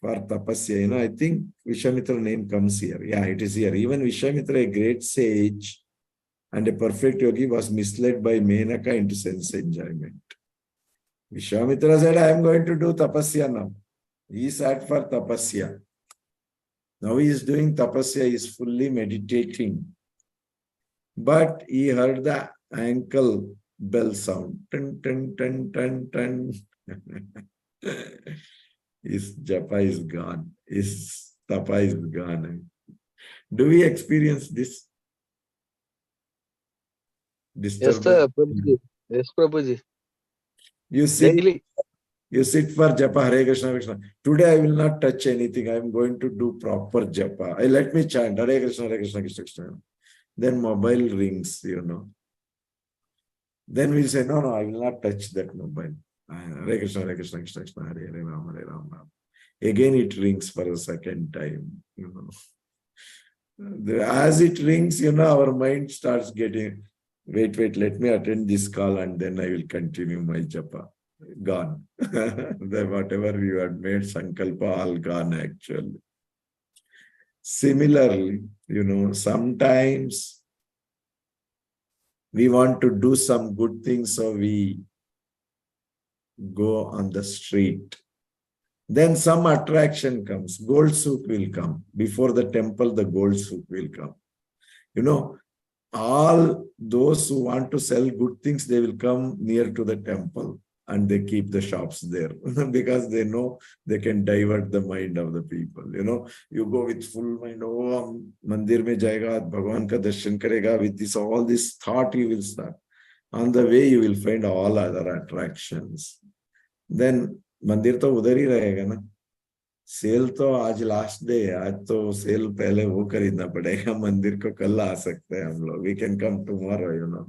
for tapasya. I think Vishwamitra name comes here. Yeah, it is here. Even Vishwamitra, a great sage and a perfect yogi, was misled by Menaka into sense enjoyment. Vishwamitra said, I am going to do tapasya now. He sat for tapasya. Now he is doing tapasya, he is fully meditating. But he heard the ankle bell sound. Tun, tun, tun, tun, tun. His japa is gone. His tapa is gone. Do we experience this? Yes, sir, Prabhuji. Yes, Prabhuji. You sit, Daily. you sit for japa, Hare Krishna, Krishna. Today I will not touch anything. I am going to do proper japa. Let me chant Hare Krishna, Krishna, Krishna. Then mobile rings, Then we'll say, no, I will not touch that mobile. Hare Krishna, Krishna, Krishna, Hare Hare, Ram, Hare Ram. Again it rings for a second time, As it rings, our mind starts getting, wait, let me attend this call and then I will continue my japa. Gone. Whatever you had made sankalpa, all gone actually. Similarly, sometimes we want to do some good things, so we go on the street. Then some attraction comes. Gold souk will come. Before the temple, the gold souk will come. All those who want to sell good things, they will come near to the temple. and they keep the shops there because they know they can divert the mind of the people. You go with full mind, oh, mandir mein jayega, Bhagwan ka darshan karega, with this, all this thought you will start. On the way, you will find all other attractions. Then मंदिर तो उधर ही रहेगा ना. Cell तो आज last day है, आज तो सेल पहले वो खरीदना पड़ेगा. मंदिर को कल आ सकते हैं हम लोग. We can come tomorrow.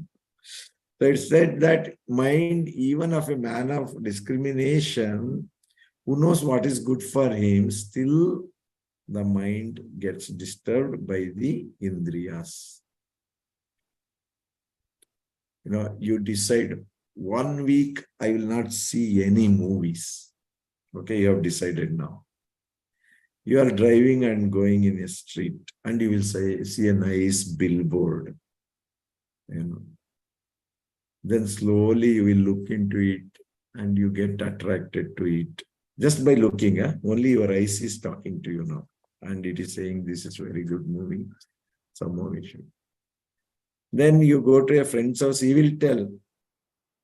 So it said that mind, even of a man of discrimination, who knows what is good for him, still the mind gets disturbed by the indriyas. You decide 1 week I will not see any movies. Okay, you have decided now. You are driving and going in a street and you will see a nice billboard. Then slowly you will look into it and you get attracted to it. Just by looking, only your eyes is talking to you now. And it is saying this is very good movie, some movie. Then you go to a friend's house, he will tell,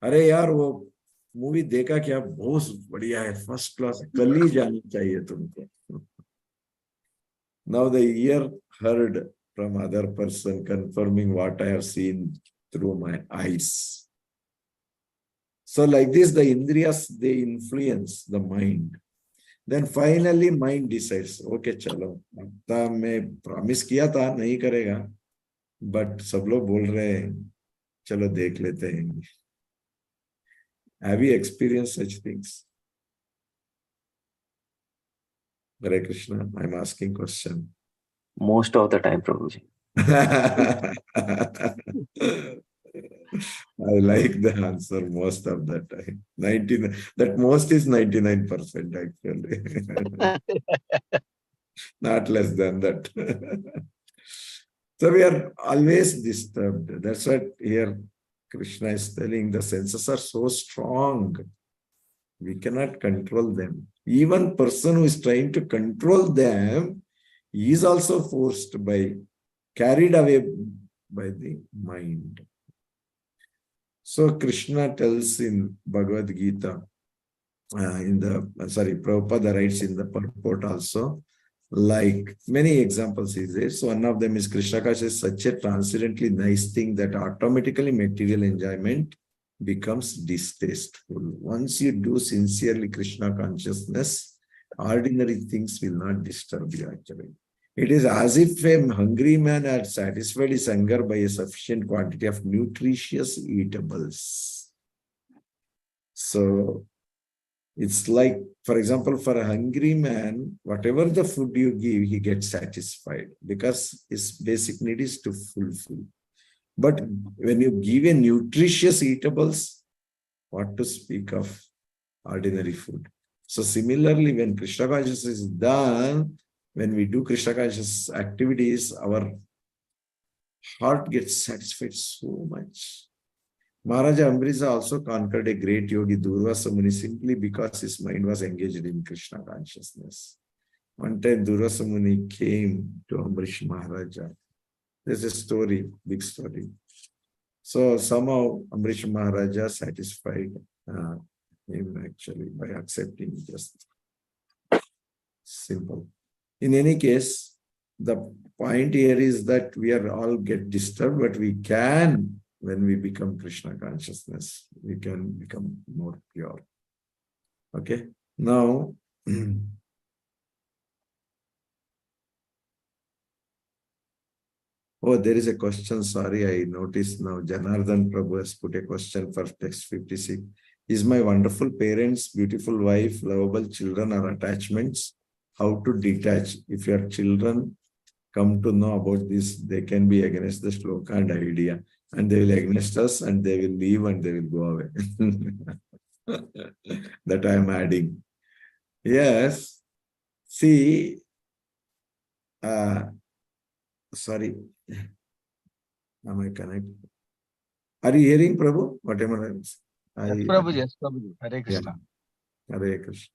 अरे यार वो movie देखा क्या, बहुत बढ़िया है, first class, कल ही जानी चाहिए तुमको. Now the ear heard from other person confirming what I have seen through my eyes. So like this, the indriyas, they influence the mind. Then finally mind decides, okay चलो, अब मैं promise किया था नहीं करेगा, but सब लोग बोल रहे हैं, चलो देख लेते हैं. Have you experienced such things? Hare Krishna, I'm asking question. Most of the time, Prabhuji. I like the answer most of the time. 99, that most is 99% actually. Not less than that. So we are always disturbed. That's what here Krishna is telling, the senses are so strong. We cannot control them. Even person who is trying to control them is also forced by, carried away by the mind. So Krishna tells in Bhagavad Gita, Prabhupada writes in the purport also, like many examples is there. So one of them is Krishna consciousness is such a transcendently nice thing that automatically material enjoyment becomes distasteful. Once you do sincerely Krishna consciousness, ordinary things will not disturb you actually. It is as if a hungry man had satisfied his hunger by a sufficient quantity of nutritious eatables. So it's like, for example, for a hungry man, whatever the food you give, he gets satisfied because his basic need is to fulfill. But when you give a nutritious eatables, what to speak of ordinary food? So similarly, when Krishna consciousness is done, when we do Krishna conscious activities, our heart gets satisfied so much. Maharaja Ambrisa also conquered a great yogi, Durvasa Muni, simply because his mind was engaged in Krishna consciousness. One time Durvasa Muni came to Ambrish Maharaja. There's a story, big story. So somehow Ambrish Maharaja satisfied him actually by accepting just simple. In any case, the point here is that we are all get disturbed, but we can, when we become Krishna consciousness, we can become more pure. Okay. Now, oh, there is a question. Sorry, I noticed now. Janardhan Prabhu has put a question for text 56. Is my wonderful parents, beautiful wife, lovable children or attachments? How to detach? If your children come to know about this, they can be against the shloka and idea. And they will against us and they will leave and they will go away. That I am adding. Yes. See, sorry. Am I connected? Are you hearing, Prabhu? Whatever I was. Yes, Prabhu, yes, Prabhu. Hare Krishna. Yeah. Hare Krishna.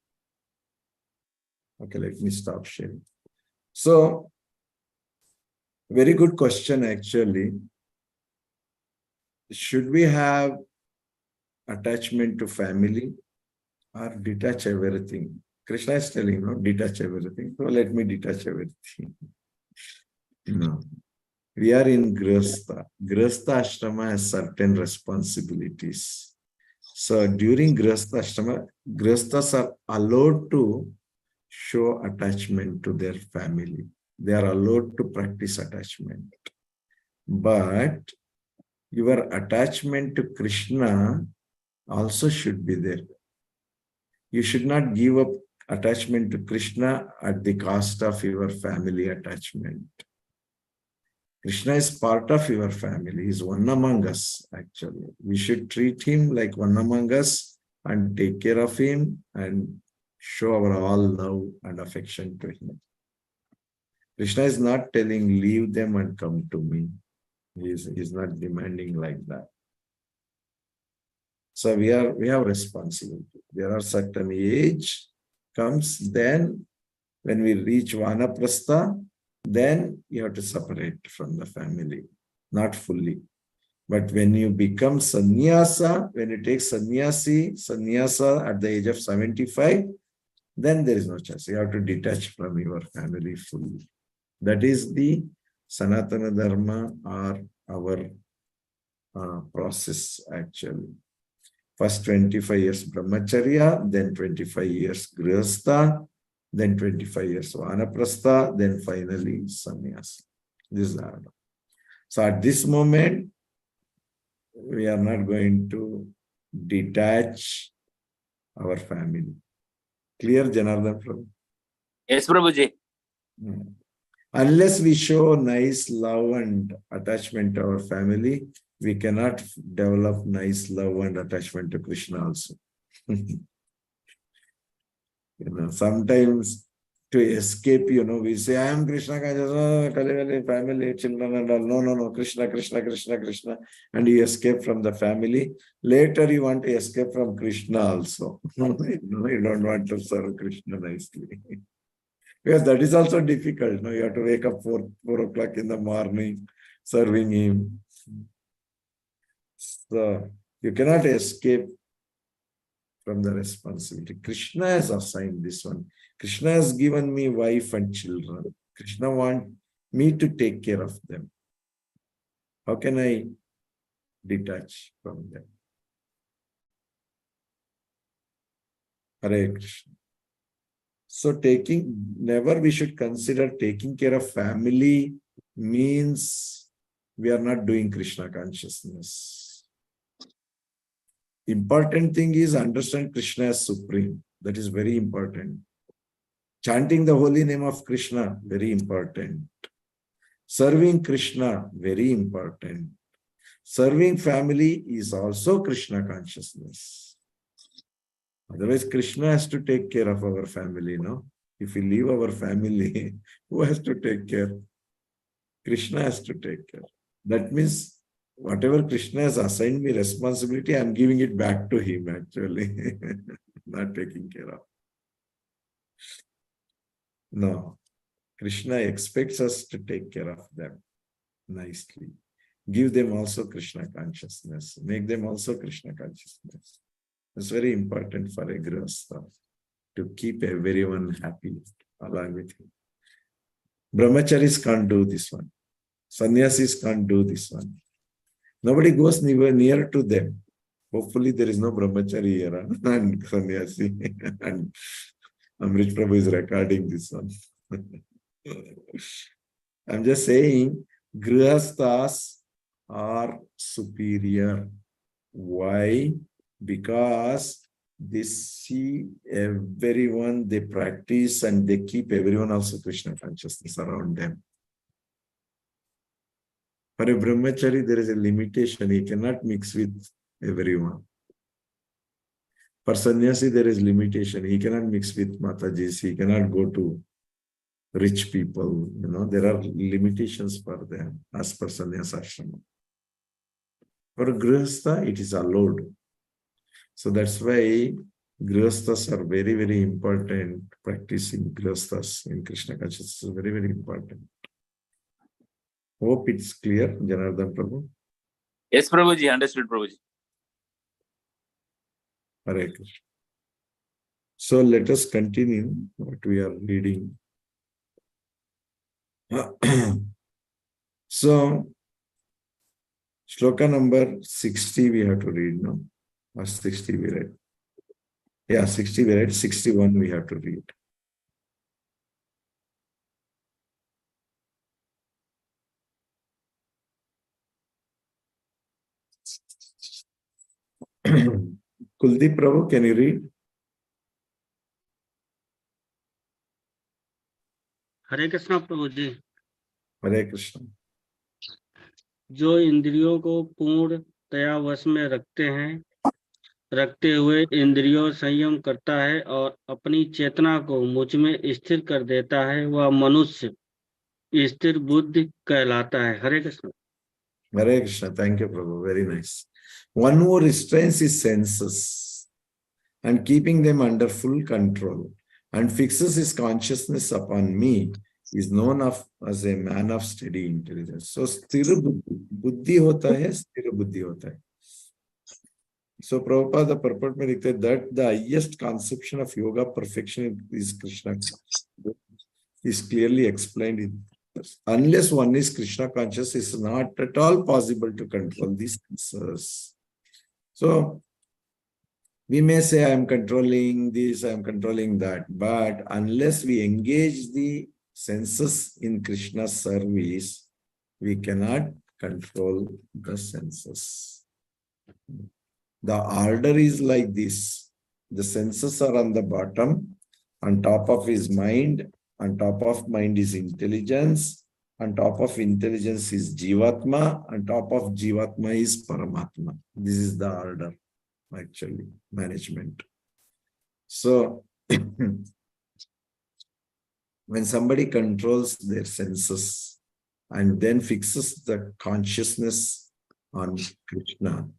Okay, let me stop sharing. So, very good question actually. Should we have attachment to family or detach everything. Krishna is telling, no, detach everything. So let me detach everything. No. We are in Grihastha. Grihastha Ashrama has certain responsibilities. So during Grihastha Ashrama, Grihasthas are allowed to show attachment to their family. They are allowed to practice attachment. But your attachment to Krishna also should be there. You should not give up attachment to Krishna at the cost of your family attachment. Krishna is part of your family. He is one among us, actually. We should treat him like one among us and take care of him and show our all love and affection to him. Krishna is not telling, leave them and come to me. He is not demanding like that. So we have responsibility. There are certain age comes, then when we reach Vanaprastha, then you have to separate from the family, not fully. But when you become sannyasa, when you take sannyasa at the age of 75, then there is no choice. You have to detach from your family fully. That is the Sanatana Dharma or our process actually. First 25 years brahmacharya, then 25 years grihastha, then 25 years vanaprastha, then finally sannyas. This is the order. So at this moment, we are not going to detach our family. Clear, Janardhan Prabhu? Yes, Prabhuji. Unless we show nice love and attachment to our family, we cannot develop nice love and attachment to Krishna also. Sometimes to escape, we say, I am Krishna conscious, family, children and all. No, Krishna, Krishna, Krishna, Krishna. And you escape from the family. Later you want to escape from Krishna also. You don't want to serve Krishna nicely. Because that is also difficult. You have to wake up 4 o'clock in the morning, serving him. So you cannot escape from the responsibility. Krishna has assigned this one. Krishna has given me wife and children. Krishna wants me to take care of them. How can I detach from them? Hare Krishna. So never we should consider taking care of family means we are not doing Krishna consciousness. Important thing is understand Krishna as supreme. That is very important. Chanting the holy name of Krishna, very important. Serving Krishna, very important. Serving family is also Krishna consciousness. Otherwise, Krishna has to take care of our family, no? If we leave our family, who has to take care? Krishna has to take care. That means whatever Krishna has assigned me responsibility, I'm giving it back to him actually. Not taking care of. No. Krishna expects us to take care of them nicely. Give them also Krishna consciousness. Make them also Krishna consciousness. It's very important for a grihastha to keep everyone happy along with him. Brahmacharis can't do this one. Sannyasis can't do this one. Nobody goes near to them. Hopefully there is no brahmachari here and sannyasi. And Amrit Prabhu is recording this one. I'm just saying, grihasthas are superior. Why? Because they see everyone, they practice and they keep everyone also Krishna consciousness around them. For a brahmachari, there is a limitation. He cannot mix with everyone. For sannyasi, there is limitation. He cannot mix with Matajis. He cannot go to rich people. There are limitations for them as per sannyasa ashrama. For grihastha, it is allowed. So that's why grihasthas are very, very important. Practicing grihasthas in Krishna consciousness is very, very important. Hope it's clear, Janardhan Prabhu. Yes, Prabhuji, understood, Prabhuji. Hare Krishna. So let us continue what we are reading. So, shloka number 60 we have to read, no? Or 60 we read. Yeah, 60 we read, 61 we have to read. Kuldeep Prabhu, can you read? Hare Krishna Prabhu ji. Hare Krishna. जो इंद्रियों को पूर्णतया वश में रखते हुए इंद्रियों संयम करता है और अपनी चेतना को मुझ में स्थिर कर देता है, वह मनुष्य स्थिर बुद्धि कहलाता है। हरे Krishna. Hare Krishna. Thank you, Prabhu. Very nice. One who restrains his senses and keeping them under full control and fixes his consciousness upon me is known as a man of steady intelligence. So, sthira buddhi hota hai, sthira buddhi hota hai. So, Prabhupada, the purport mein likhte that the highest conception of yoga perfection is Krishna. Is clearly explained in this. Unless one is Krishna conscious, it's not at all possible to control these senses. So, we may say, I am controlling this, I am controlling that, but unless we engage the senses in Krishna's service, we cannot control the senses. The order is like this. The senses are on the bottom, on top of his mind, on top of mind is intelligence, on top of intelligence is Jivatma, on top of Jivatma is Paramatma. This is the order, actually, management. So, when somebody controls their senses and then fixes the consciousness on Krishna,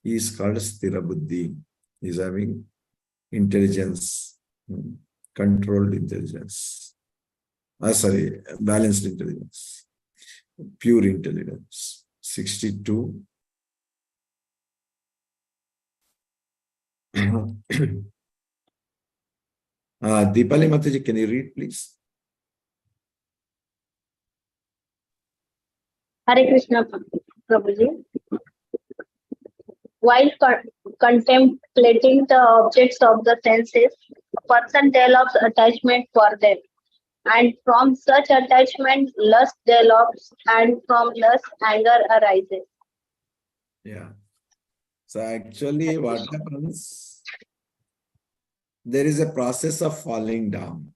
he is called Sthira Buddhi. He is having intelligence, controlled intelligence. Balanced intelligence, pure intelligence. 62. Deepali Mataji, can you read, please? Hare Krishna, Prabhuji. While contemplating the objects of the senses, a person develops attachment for them. And from such attachment, lust develops, and from lust, anger arises. Yeah. So actually what happens, there is a process of falling down,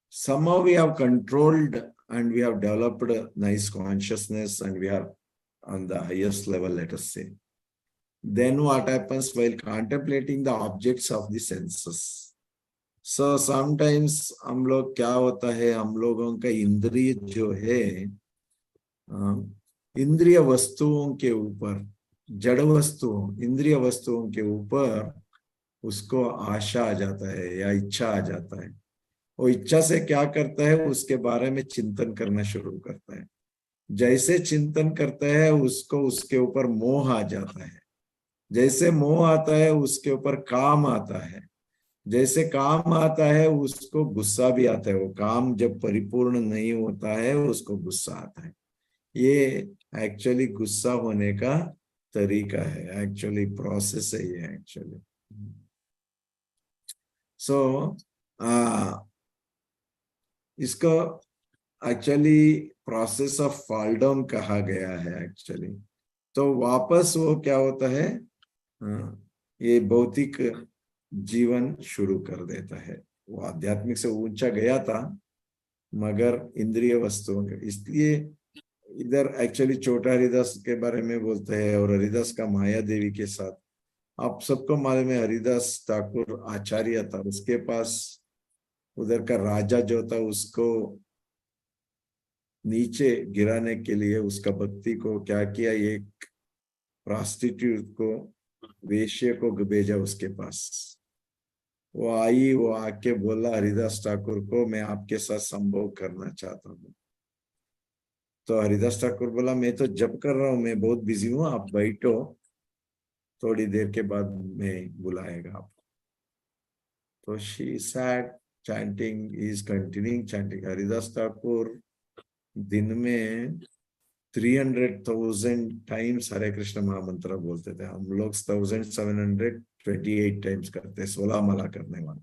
Somehow we have controlled and we have developed a nice consciousness and we are on the highest level, let us say. Then what happens while contemplating the objects of the senses? So sometimes हम लोग क्या होता है, हम लोगों का इंद्रिय जो है, इंद्रिय वस्तुओं के ऊपर, जड़ वस्तुओं, इंद्रिय वस्तुओं के ऊपर उसको आशा आ जाता है या इच्छा आ जाता है। वो इच्छा से क्या करता है, उसके बारे में चिंतन करना शुरू करता है। जैसे चिंतन करता है उसको उसके ऊपर मोह आ जाता है। जैसे मोह आता है उसके ऊपर काम आता है। जैसे काम आता है उसको गुस्सा भी आता है। वो काम जब परिपूर्ण नहीं होता है उसको गुस्सा आता है। ये एक्चुअली गुस्सा होने का तरीका है, एक्चुअली प्रोसेस है ये एक्चुअली। सो इसको actually process of fall down कहा गया है एक्चुअली। तो वापस वो क्या होता है, ये भौतिक जीवन शुरू कर देता है। वो आध्यात्मिक से ऊंचा गया था मगर इंद्रिय वस्तुओं के, इसलिए इधर एक्चुअली छोटा हरिदास के बारे में बोलते हैं और हरिदास का माया देवी के साथ। आप सबको मालूम है हरिदास ठाकुर आचार्य था, उसके पास उधर का राजा जो था उसको नीचे गिराने के लिए उसका भक्ति को क्या किया, एक प्रोस्टिट्यूट को, वेश्या को भेजा उसके पास। वो आई, वो आके बोला हरिदास ठाकुर को, मैं आपके साथ संभोग करना चाहता हूँ। तो हरिदास ठाकुर बोला मैं तो जप कर रहा हूँ, मैं बहुत बिजी हूँ, आप बैठो। थोड़ी देर के बाद मैं बुलाएगा आपको। तो she sat chanting, is continuing chanting. Haridas Thakur दिन में 300,000 टाइम्स हरे कृष्ण महामंत्र बोलते थे। हम लोग 1728 टाइम्स करते, 16 माला करने वाले,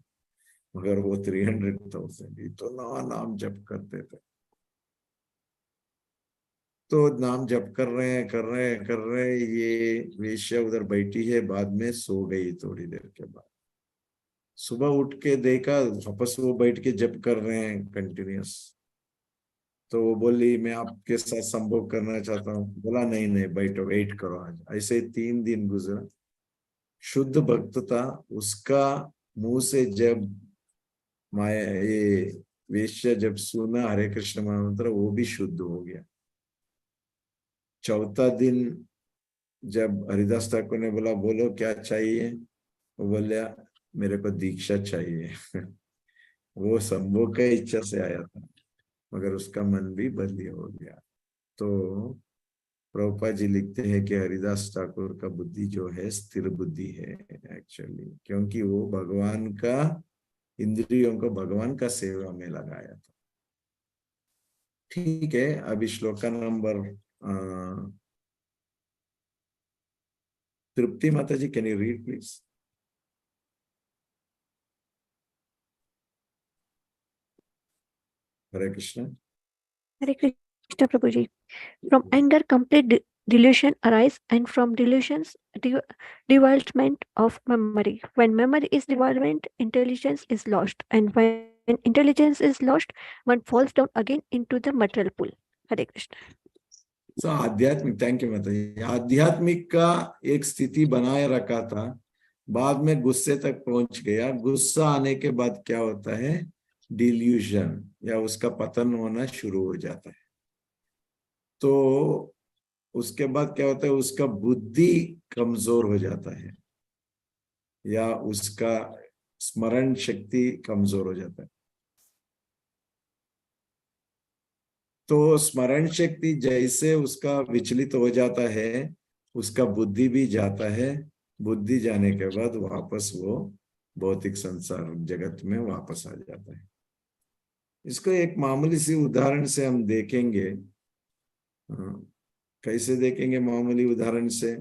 मगर वो 300,000 इतना नाम जप करते थे। तो नाम जप कर रहे हैं, ये वेश्या उधर बैठी है, बाद में सो गई। थोड़ी देर के बाद सुबह उठ के देखा, वापस वो बैठ के जप कर रहे हैं कंटिन्यूस। तो वो बोली मैं आपके साथ संभोग करना चाहता हूँ। बोला नहीं नहीं बैठो, वेट करो आज। ऐसे 3 दिन गुजरा। शुद्ध भक्त था, उसका मुंह से जब माया ये वेश्या जब सुना हरे कृष्ण महामंत्र, वो भी शुद्ध हो गया। चौथा दिन जब हरिदास ठाकुर ने बोला बोलो क्या चाहिए, वो बोला मेरे को दीक्षा चाहिए। वो संभोग का इच्छा से आया था, मगर उसका मन भी बदली हो गया। तो प्रभुपाद जी लिखते हैं कि हरिदास ठाकुर का बुद्धि जो है स्थिर बुद्धि है एक्चुअली, क्योंकि वो भगवान का इंद्रियों को भगवान का सेवा में लगाया था। ठीक है, अभी श्लोका नंबर तृप्ति माता ji, can you read please? Hare Krishna. Hare Krishna Prabhuji. From anger, complete delusion arise, and from delusions, development of memory. When memory is development, intelligence is lost, and when intelligence is lost, one falls down again into the material pool. Hare Krishna. So आध्यात्मिक, thank you माता जी। आध्यात्मिक का एक स्थिति बनाए रखा था, बाद में गुस्से तक पहुंच गया। गुस्सा आने के बाद क्या होता है, डिल्यूजन या उसका पतन होना शुरू हो जाता है। तो उसके बाद क्या होता है, उसका बुद्धि कमजोर हो जाता है या उसका स्मरण शक्ति कमजोर हो जाता है। तो स्मरण शक्ति जैसे उसका विचलित हो जाता है, उसका बुद्धि भी जाता है। बुद्धि जाने के बाद वापस वो भौतिक संसार जगत में वापस आ जाता है। इसको एक मामूली सी उदाहरण से हम देखेंगे। कैसे देखेंगे मामूली उदाहरण से?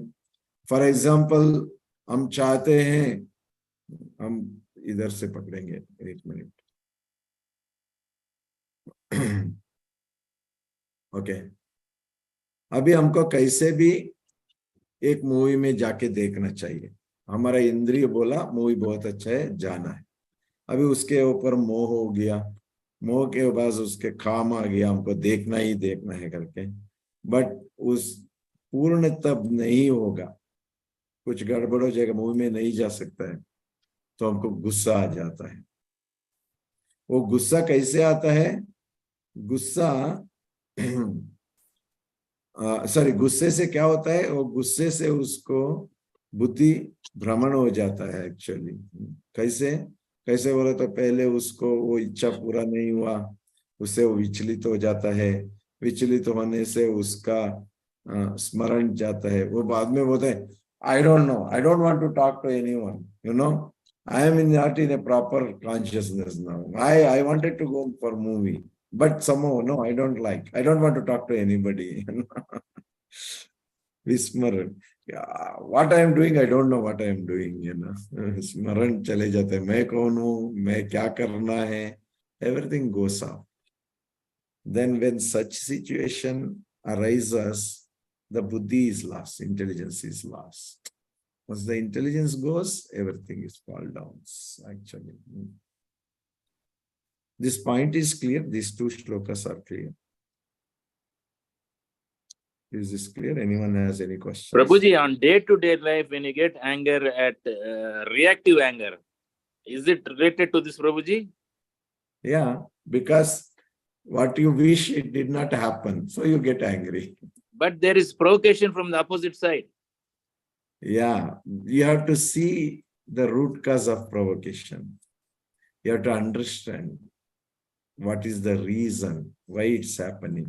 फॉर एग्जाम्पल, हम चाहते हैं, हम इधर से पकड़ेंगे, 1 मिनट। ओके, अभी हमको कैसे भी एक मूवी में जाके देखना चाहिए। हमारा इंद्रिय बोला मूवी बहुत अच्छा है, जाना है। अभी उसके ऊपर मोह हो गया, मोह के बाद उसके काम आ गया, हमको देखना ही देखना है करके। बट उस पूर्ण तब नहीं होगा, कुछ गड़बड़ हो जाएगा, मूवी में नहीं जा सकता है, तो हमको गुस्सा आ जाता है। वो गुस्सा कैसे आता है? गुस्सा सॉरी, गुस्से से क्या होता है, वो गुस्से से उसको बुद्धि भ्रमण हो जाता है एक्चुअली। कैसे कैसे बोले तो पहले उसको वो इच्छा पूरा नहीं हुआ, उससे वो विचलित हो जाता है। विचलित होने से उसका स्मरण जाता है। वो बाद में बोलते हैं I don't know, I don't want to talk to anyone, you know, I am not in a proper consciousness now, I wanted to go for movie, but somehow no, I don't like, I don't want to talk to anybody. Vismaran, yeah, what I am doing, I don't know what I am doing, you know. स्मरण चले जाते हैं, मैं कौन हूँ, मैं क्या करना है, everything goes off. Then when such situation arises, the buddhi is lost, intelligence is lost. Once the intelligence goes, everything is fall down actually. This point is clear. These 2 shlokas are clear. Is this clear? Anyone has any questions? Prabhuji, on day-to-day life, when you get anger at reactive anger, is it related to this, Prabhuji? Yeah, because what you wish, it did not happen, so you get angry. But there is provocation from the opposite side. Yeah, you have to see the root cause of provocation. You have to understand what is the reason why it's happening.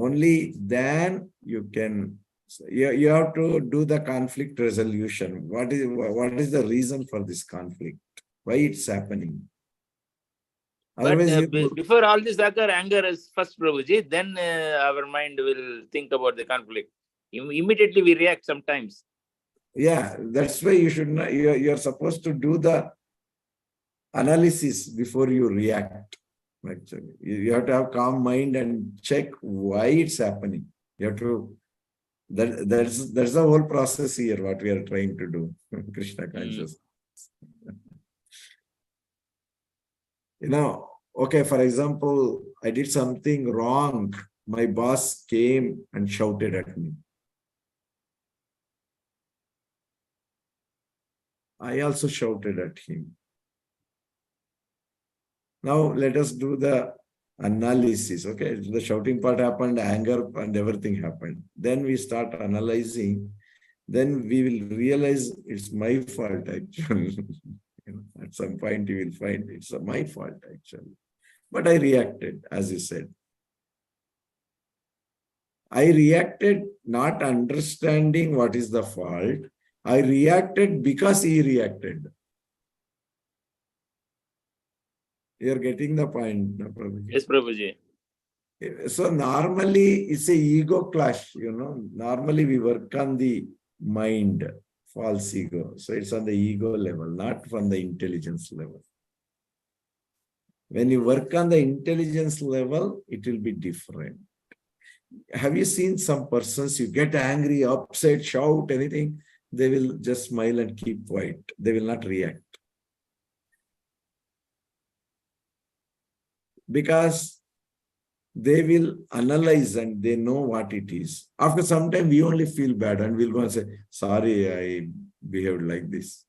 Only then you can So you have to do the conflict resolution. What is the reason for this conflict? Why it's happening? But Otherwise, before all this occur, anger is first, Prabhuji, then our mind will think about the conflict. Immediately we react sometimes. yeah, that's why you should not, you're supposed to do the analysis before you react. Actually, you have to have calm mind and check why it's happening. You have to, that's the whole process here, what we are trying to do. Krishna consciousness. You know, okay, for example, I did something wrong. My boss came and shouted at me. I also shouted at him. Now let us do the analysis. Okay, the shouting part happened, anger and everything happened. Then we start analyzing. Then we will realize it's my fault actually. At some point you will find it's my fault actually. But I reacted, as you said. I reacted not understanding what is the fault. I reacted because he reacted. You're getting the point, no, Prabhuji? Yes, Prabhuji. So normally it's a ego clash, you know. Normally we work on the mind, false ego. So it's on the ego level, not from the intelligence level. When you work on the intelligence level, it will be different. Have you seen some persons, you get angry, upset, shout, anything, they will just smile and keep quiet. They will not react. Because they will analyze and they know what it is. After some time, we only feel bad and we'll go and say, sorry, I behaved like this.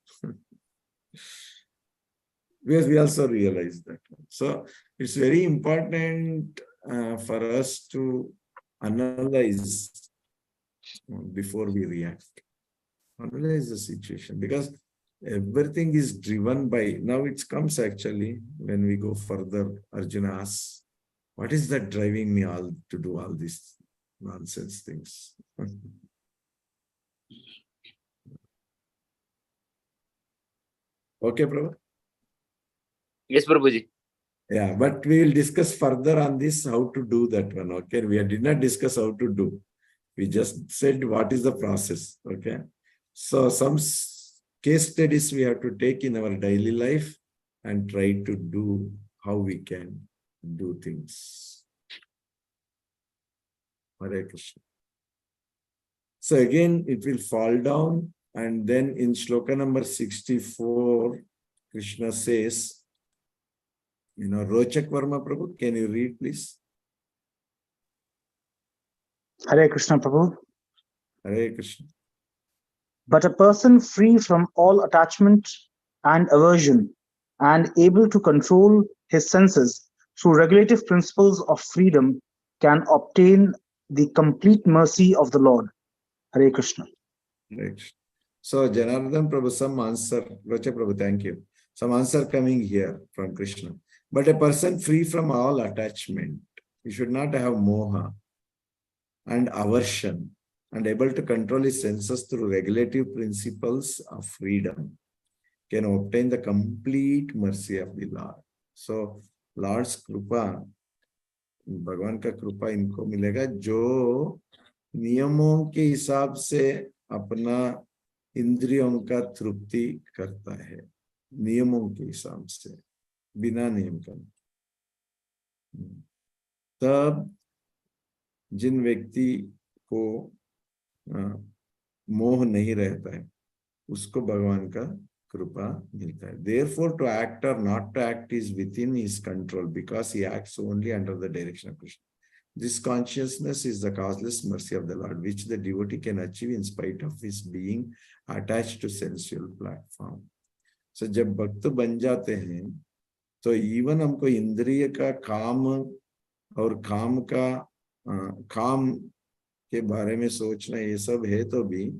Because we also realize that. So it's very important for us to analyze before we react. Analyze the situation, because everything is driven by, now it comes actually, when we go further, Arjuna asks, what is that driving me all to do all these nonsense things? Okay, Prabhu? Yes, Prabhuji. Yeah, but we will discuss further on this, how to do that one. Okay, we did not discuss how to do. We just said what is the process. Okay, so some case studies we have to take in our daily life and try to do how we can do things. Hare Krishna. So again, it will fall down, and then in shloka number 64, Krishna says, you know, Rochak Varma Prabhu, can you read, please? Hare Krishna Prabhu. Hare Krishna. But a person free from all attachment and aversion and able to control his senses through regulative principles of freedom can obtain the complete mercy of the Lord. Hare Krishna. Right. So Janardhan Prabhu, some answer, Rochak Prabhu, thank you. Some answer coming here from Krishna. But a person free from all attachment, he should not have moha and aversion, and able to control his senses through regulative principles of freedom, can obtain the complete mercy of the Lord. So Lord's कृपा, भगवान का कृपा इनको मिलेगा जो नियमों के हिसाब से अपना इंद्रियों का तृप्ति करता है, नियमों के हिसाब से, बिना नियम का। तब जिन व्यक्ति को मोह नहीं रहता है, उसको भगवान का कृपा मिलता है. Therefore, to act or not to act is within his control, because he acts only under the direction of Krishna. This consciousness is the causeless mercy of the Lord, which the devotee can achieve in spite of his being attached to sensual platform. So, जब भक्त बन जाते हैं, तो even हमको इंद्रिय का काम और काम का काम के बारे में सोचना ये सब है, तो भी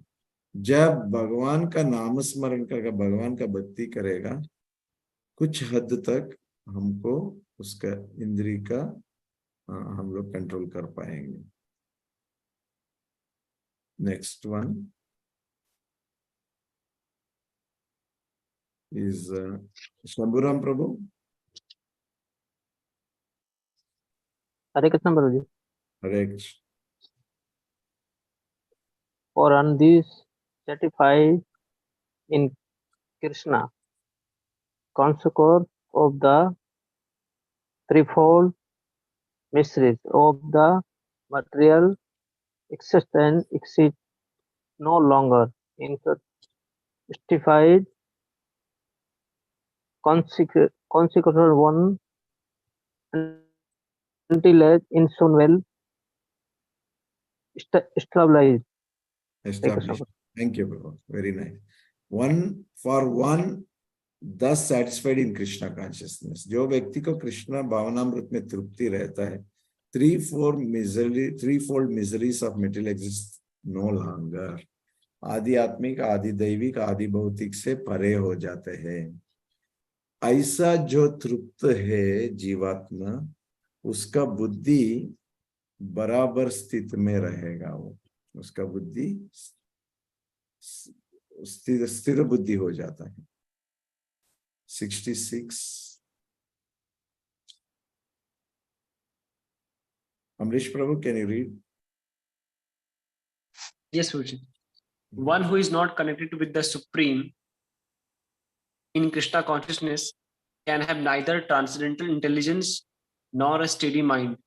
जब भगवान का नाम स्मरण करके भगवान का भक्ति करेगा, कुछ हद तक हमको उसका इंद्रिय का हम लोग कंट्रोल कर पाएंगे. Next one is Shambhuram Prabhu. Hare Krishna Prabhuji. Hare Krishna. For on this certified in Krishna, consequence of the threefold mysteries of the material existence exist no longer in justified consequential one until as in soon well established. Established. Thank you, Prabhu. Very nice. One for one, thus satisfied in Krishna consciousness. जो व्यक्ति को कृष्णा भावनामृत में तृप्ति रहता है, threefold miseries of material exist no longer. आदि आत्मिक, आदि दैविक, आदि भौतिक से परे हो जाते हैं. ऐसा जो तृप्त है जीवात्मा, उसका बुद्धि बराबर स्थित में रहेगा. वो उसका बुद्धि स्थिर बुद्धि हो जाता है. 66. Amrish Prabhu, can you read? Yes, Guruji. One who is not connected with the Supreme in Krishna consciousness can have neither transcendental intelligence nor a steady mind,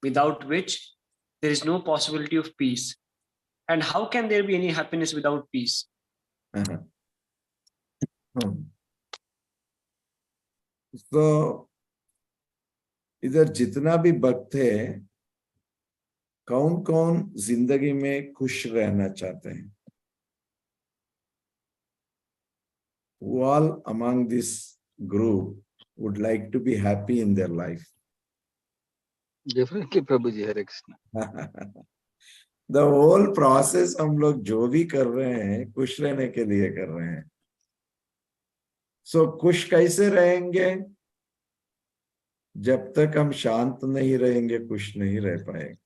without which there is no possibility of peace. And how can there be any happiness without peace? तो इधर जितना भी भक्त है, कौन कौन जिंदगी में खुश रहना चाहते हैं? All among this group would like to be happy in their life. Definitely, Prabhuji, Hare Krishna. The whole process हम लोग जो भी कर रहे हैं, खुश रहने के लिए कर रहे हैं. So खुश कैसे रहेंगे? जब तक हम शांत नहीं रहेंगे, खुश नहीं रह पाएंगे.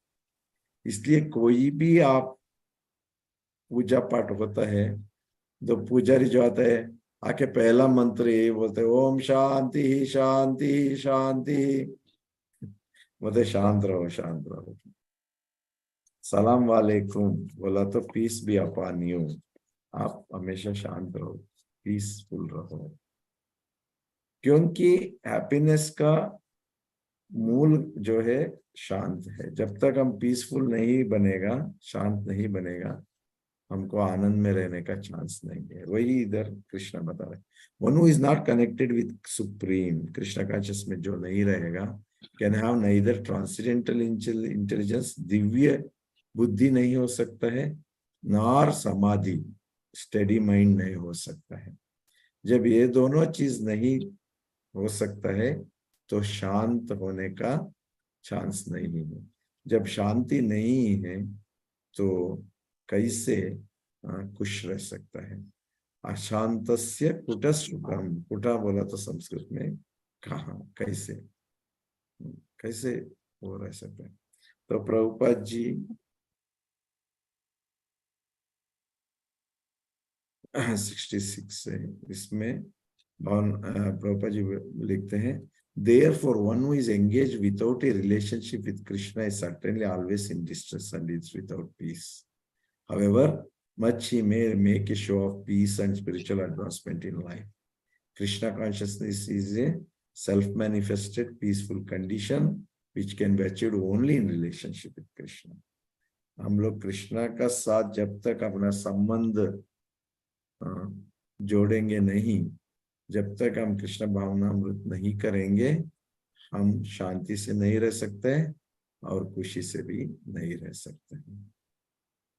इसलिए कोई भी आप पूजा पाठ होता है, तो पुजारी जो आता है, आके पहला मंत्र ये बोलते हैं, ओम शांति शांति शांति. बोलते शांत रहो, शांत रहो. सलाम वालेकुम बोला तो पीस भी अपॉन यू. आप हमेशा शांत रहो, पीसफुल रहो. क्योंकि हैप्पीनेस का मूल जो है शांत है. जब तक हम पीसफुल नहीं बनेगा, शांत नहीं बनेगा, हमको आनंद में रहने का चांस नहीं है. वही इधर कृष्ण बता रहे. One who is not connected with supreme, Krishna conscious में जो नहीं रहेगा, can have neither transcendental intelligence, Divya बुद्धि नहीं हो सकता है, नॉर समाधि, स्टेडी माइंड नहीं हो सकता है. जब ये दोनों चीज नहीं हो सकता है, तो शांत होने का चांस नहीं है. जब शांति नहीं है, तो कैसे खुश रह सकता है? अशांतस्य कुट सुखम. कुटा बोला तो संस्कृत में कहाँ, कैसे कैसे वो रह सकता है? तो प्रभुपाद जी 66 है, इसमें प्रभुपाद जी लिखते हैं, therefore one who is engaged without a relationship with Krishna is certainly always in distress and is without peace. However much he may make a show of peace and spiritual advancement in life, Krishna consciousness is a self-manifested peaceful condition which can be achieved only in relationship with Krishna. हम लोग कृष्णा का साथ जब तक अपना संबंध जोड़ेंगे नहीं, जब तक हम कृष्ण भावनामृत नहीं करेंगे, हम शांति से नहीं रह सकते और खुशी से भी नहीं रह सकते.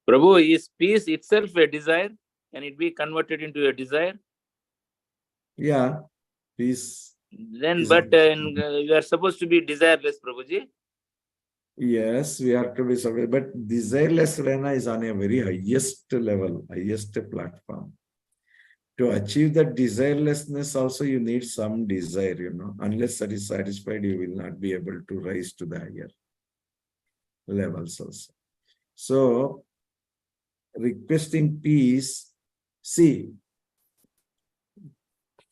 Prabhu, is peace itself a desire? Can it be converted into a desire? Yeah, peace. Then, but we are supposed to be desireless, Prabhuji. Yes, we are to be supposed, but desireless रहना is on a very highest level, highest platform. To achieve that desirelessness also you need some desire, you know. Unless that is satisfied, you will not be able to rise to the higher levels also. So requesting peace, see,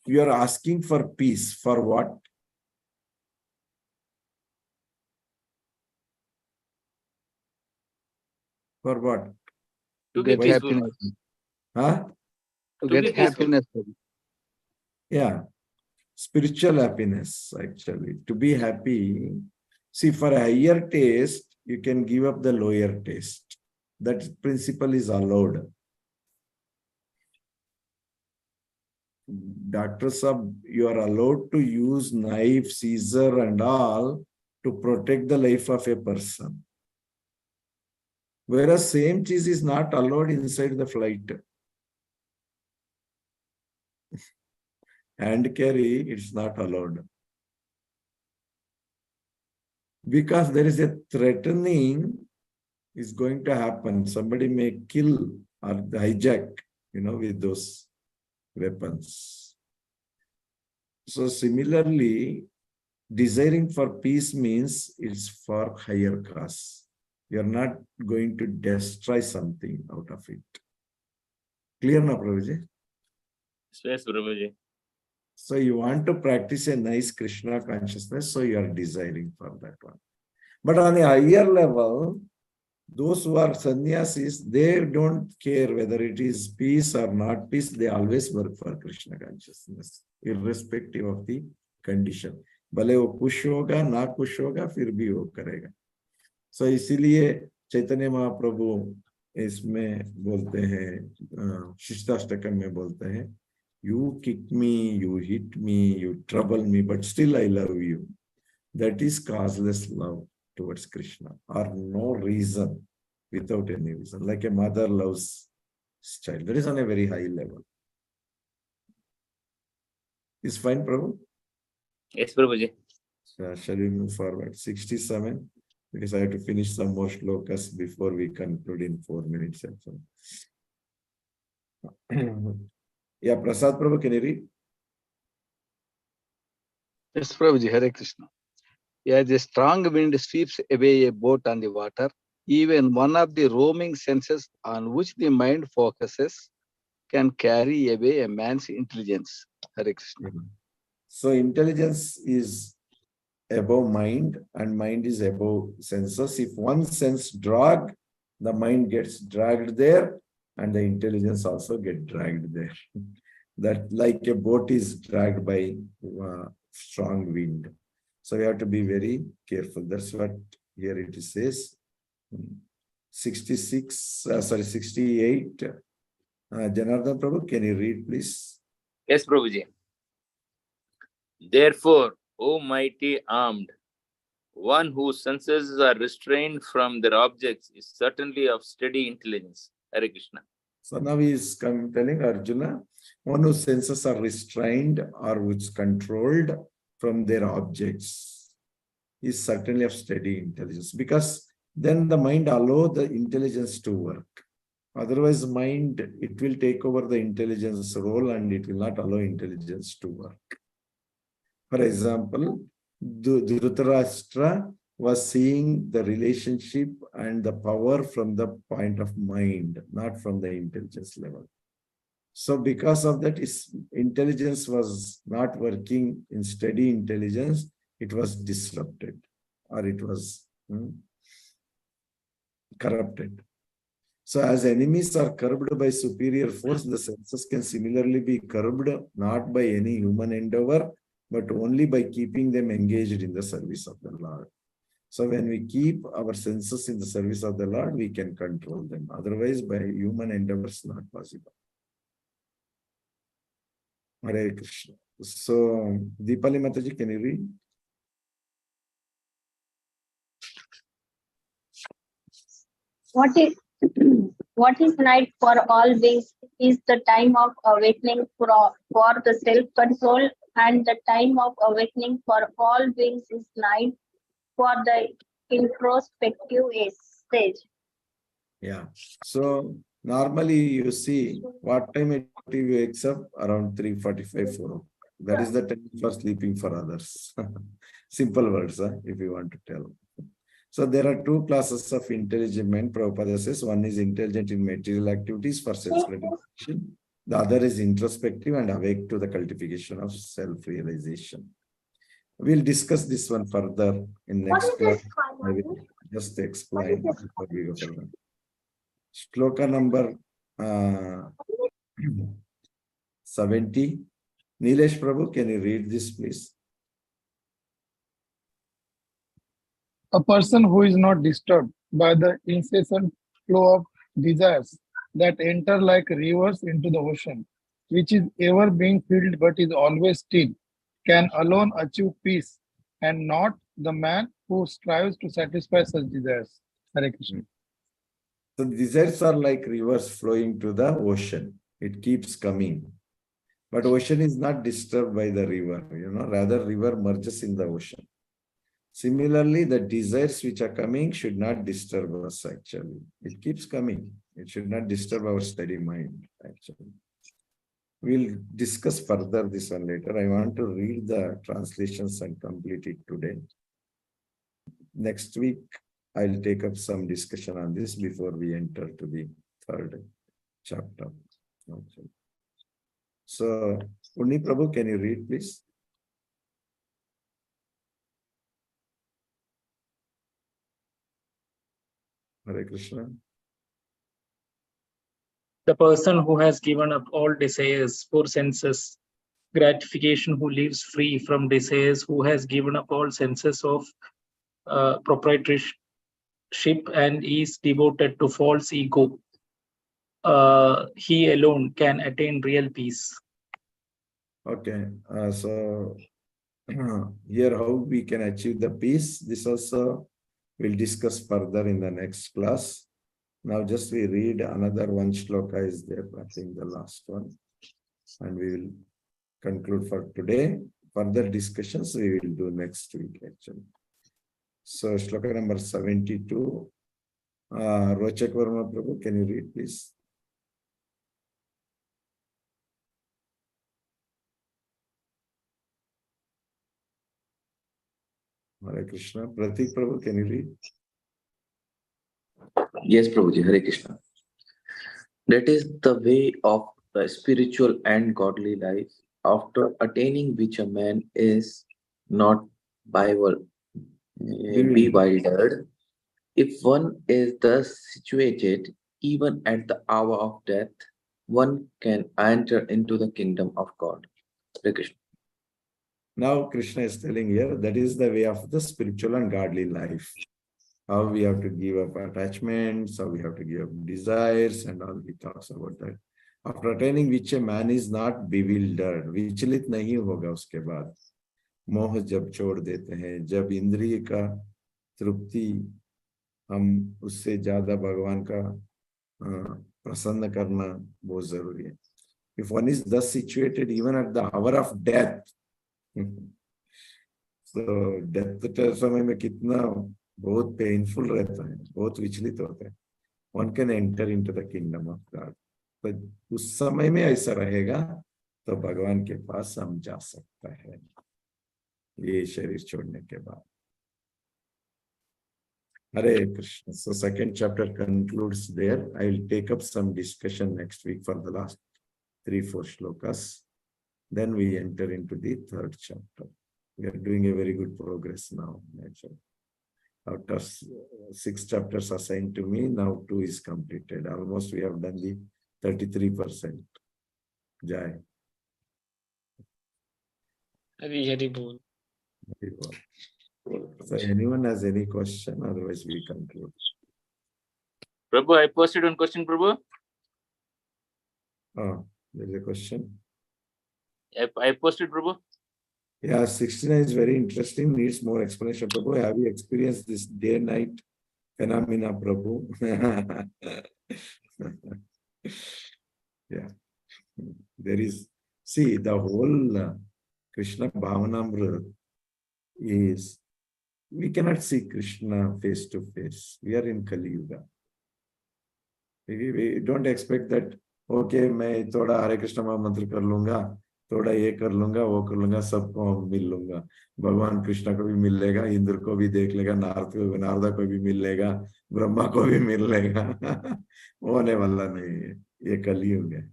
you are asking for peace. For what? For what? To be get peaceful. happiness. Huh? To To be get peaceful. happiness. Yeah. Spiritual happiness, actually. To be happy. See, for a higher taste, you can give up the lower taste. That principle is allowed. Dr. Sab, you are allowed to use knife, scissor and all to protect the life of a person. Whereas same cheese is not allowed inside the flight. Hand carry, it's not allowed. Because there is a threatening is going to happen. Somebody may kill or hijack, with those weapons. So similarly, desiring for peace means it's for higher cause. You're not going to destroy something out of it. Clear now, Prabhuji? Yes, Prabhuji. So you want to practice a nice Krishna consciousness, so you are desiring for that one. But on a higher level, those who are sannyasis, they don't care whether it is peace or not peace, they always work for Krishna consciousness, irrespective of the condition. भले वो खुश होगा ना खुश होगा फिर भी वो करेगा. So इसीलिए चैतन्य महाप्रभु इसमें बोलते हैं, शिष्टाष्टकम में बोलते हैं, you kick me, you hit me, you trouble me, but still I love you. That is causeless love towards Krishna, or no reason, without any reason, like a mother loves his child. That is on a very high level. Is fine, Prabhu? Yes, Prabhuji. Shall we move forward? 67, because I have to finish some more shlokas before we conclude in 4 minutes. Yeah, Prasad Prabhu, can you read? Yes, Prabhuji, Hare Krishna. As a strong wind sweeps away a boat on the water, even one of the roaming senses on which the mind focuses can carry away a man's intelligence. Hare Krishna. So intelligence is above mind and mind is above senses. If one sense drag, the mind gets dragged there and the intelligence also get dragged there. That like a boat is dragged by strong wind. So we have to be very careful. That's what here it says. 68. Janardhan Prabhu, can you read, please? Yes, Prabhuji. Therefore, O mighty armed, one whose senses are restrained from their objects is certainly of steady intelligence. Hare Krishna. So now he is telling Arjuna, one whose senses are restrained or which controlled from their objects is certainly of steady intelligence, because then the mind allows the intelligence to work. Otherwise, mind, it will take over the intelligence role and it will not allow intelligence to work. For example, Dhritarashtra was seeing the relationship and the power from the point of mind, not from the intelligence level. So because of that, his intelligence was not working in steady intelligence, it was disrupted or it was corrupted. So as enemies are curbed by superior force, the senses can similarly be curbed not by any human endeavor, but only by keeping them engaged in the service of the Lord. So when we keep our senses in the service of the Lord, we can control them. Otherwise, by human endeavors, not possible. Hare Krishna. So, Deepali Mataji, can you read? What is night for all beings is the time of awakening for the self-control, and the time of awakening for all beings is night for the introspective stage. Yeah. So normally you see what time it wakes up around 3:45, 4. That is the time for sleeping for others. Simple words, if you want to tell. So there are two classes of intelligent men, Prabhupada says. One is intelligent in material activities for sense gratification. The other is introspective and awake to the cultivation of self-realization. We'll discuss this one further in next class. I will just explain before we go further. Shloka number 70. Nilesh Prabhu, can you read this, please? A person who is not disturbed by the incessant flow of desires that enter like rivers into the ocean, which is ever being filled but is always still, can alone achieve peace, and not the man who strives to satisfy such desires. Hare Krishna. So desires are like rivers flowing to the ocean. It keeps coming. But ocean is not disturbed by the river, rather river merges in the ocean. Similarly, the desires which are coming should not disturb us actually. It keeps coming. It should not disturb our steady mind actually. We'll discuss further this one later. I want to read the translations and complete it today. Next week, I'll take up some discussion on this before we enter to the third chapter. Okay. So, Puni Prabhu, can you read, please? Hare Krishna. The person who has given up all desires for senses gratification, who lives free from desires, who has given up all senses of proprietorship and is devoted to false ego, he alone can attain real peace. Okay, so here how we can achieve the peace, this also we'll discuss further in the next class. Now just we read another one shloka is there, I think the last one, and we will conclude for today. Further discussions we will do next week actually. So shloka number 72. Rochak Verma Prabhu, can you read please? Hare Krishna. Pratik Prabhu, can you read? Yes, Prabhuji, Hare Krishna. That is the way of the spiritual and godly life, after attaining which a man is not bewildered. If one is thus situated, even at the hour of death, one can enter into the kingdom of God. Hare Krishna. Now Krishna is telling here that is the way of the spiritual and godly life. How we have to give up attachments, how we have to give up desires, and all he talks about that. After attaining which a man is not bewildered, विचलित नहीं होगा उसके बाद. मोह जब छोड़ देते हैं, जब इंद्रिय का तृप्ति हम उससे ज्यादा भगवान का प्रसन्न करना बहुत जरूरी है. If one is thus situated even at the hour of death, so death के समय में कितना बहुत पेनफुल रहता है, बहुत विचलित होता है. One can enter into the kingdom of God. तो उस समय में ऐसा रहेगा तो भगवान के पास हम जा सकता है ये शरीर छोड़ने के बाद. Hare Krishna. So second chapter concludes there. I will take up some discussion next week for the last 3-4 shlokas. Then we enter into the third chapter. We are doing a very good progress now. Out of 6 chapters assigned to me, now 2 is completed. Almost we have done the 33%. Jai. Hari Bol. So anyone has any question? Otherwise we conclude. Prabhu, I posted one question, Prabhu. Oh, there's a question. I posted, Prabhu. Yeah, 69 is very interesting, needs more explanation. Prabhu, have you experienced this day-night phenomena, Prabhu? Yeah. There is, see, the whole Krishna Bhavanamrut is, we cannot see Krishna face to face. We are in Kali Yuga. We don't expect that, okay, मैं थोड़ा Hare Krishna mantra कर लूँगा, थोड़ा ये कर लूंगा, वो कर लूंगा, सबको मिल लूंगा। भगवान कृष्ण को भी मिल लेगा, इंद्र को भी देख लेगा, नारदा को भी मिल लेगा, ब्रह्मा को भी मिल लेगा। होने वाला नहीं है, ये कलयुग है।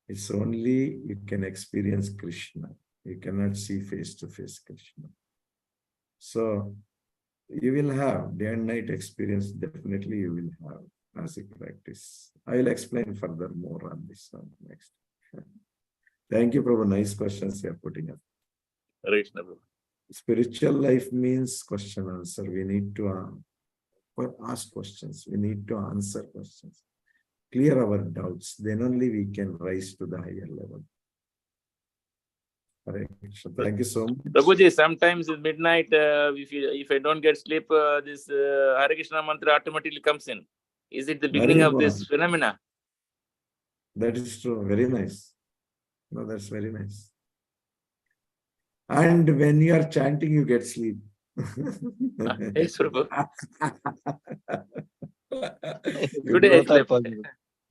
It's only you can experience Krishna. You cannot see face to face Krishna. So you will have day and night experience. Definitely you will have as a practice. I will explain further more on this one next. Thank you, Prabhu. Nice questions you are putting up. Krishna, Prabhu. Spiritual life means question answer. We need to ask questions. We need to answer questions. Clear our doubts. Then only we can rise to the higher level. Hare Krishna. Thank you so much. Prabhuji, sometimes at midnight, if I don't get sleep, this Hare Krishna mantra automatically comes in. Is it the beginning of this phenomena? That is true. Very nice. No, that's very nice. And when you are chanting, you get sleep. Yes, Prabhu. Today I slept.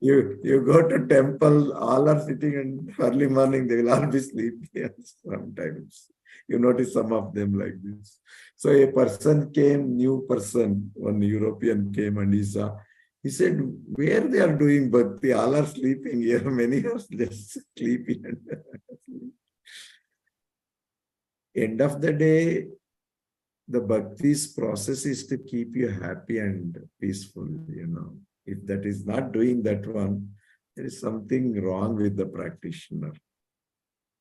You go to temple, all are sitting and early morning, they will all be sleeping sometimes. You notice some of them like this. So a person came, new person, one European came and he said, where they are doing bhakti, all are sleeping here, many are just sleeping. End of the day, the bhakti's process is to keep you happy and peaceful, you know. If that is not doing that one, there is something wrong with the practitioner.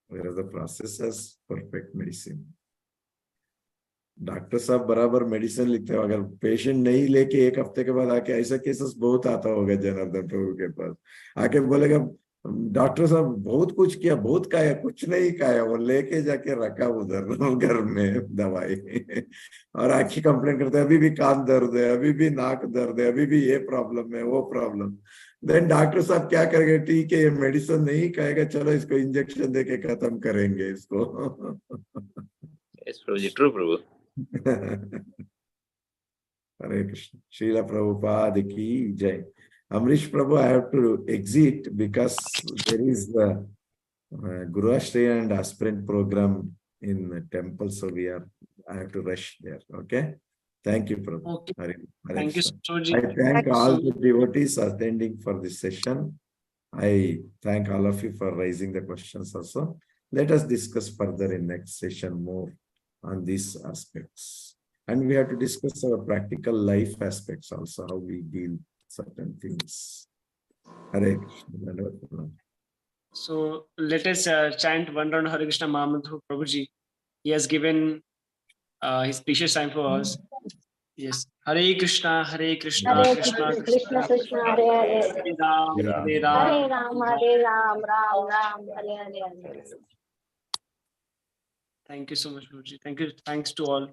Whereas the process has perfect medicine. Doctor साहब बराबर medicine लिखते हैं, अगर patient नहीं लेके एक हफ्ते के बाद आके, ऐसा केसेस बहुत आता होगा जनार्दन प्रभु के पास, आके बोलेगा डॉक्टर साहब बहुत कुछ किया, बहुत खाया, कुछ नहीं खाया, वो लेके जाके रखा उधर घर में दवाई और आके कंप्लेन करते हैं अभी भी कान दर्द है, अभी भी नाक दर्द है, अभी भी ये प्रॉब्लम है, वो प्रॉब्लम। देन डॉक्टर साहब क्या करेंगे, ठीक है ये मेडिसिन नहीं खाएगा, चलो इसको इंजेक्शन देके खत्म करेंगे इसको। Yes, Prabhuji, true, Prabhu. Hare Krishna. Srila Prabhupada ki jai. Amrish Prabhu, I have to exit because there is the Guru Ashray and aspirant program in the temple, so I have to rush there. Okay. Thank you, Prabhu. Okay. Hare Thank you, Krishna. Soji. I thank all the devotees attending for this session. I thank all of you for raising the questions also. Let us discuss further in next session more on these aspects. And we have to discuss our practical life aspects also, how we deal certain things. Hare Krishna. So let us chant one round Hare Krishna Mahamantra Prabhuji. He has given his precious time for us. Yes. Hare Krishna, Hare Krishna, Hare Krishna Krishna, Krishna Krishna, Hare Hare. Hare Ram, Hare Ram. Hare Ram, Hare Ram, Ram Ram, Hare Hare. Thank you so much, Prabhuji. Thank you. Thanks to all.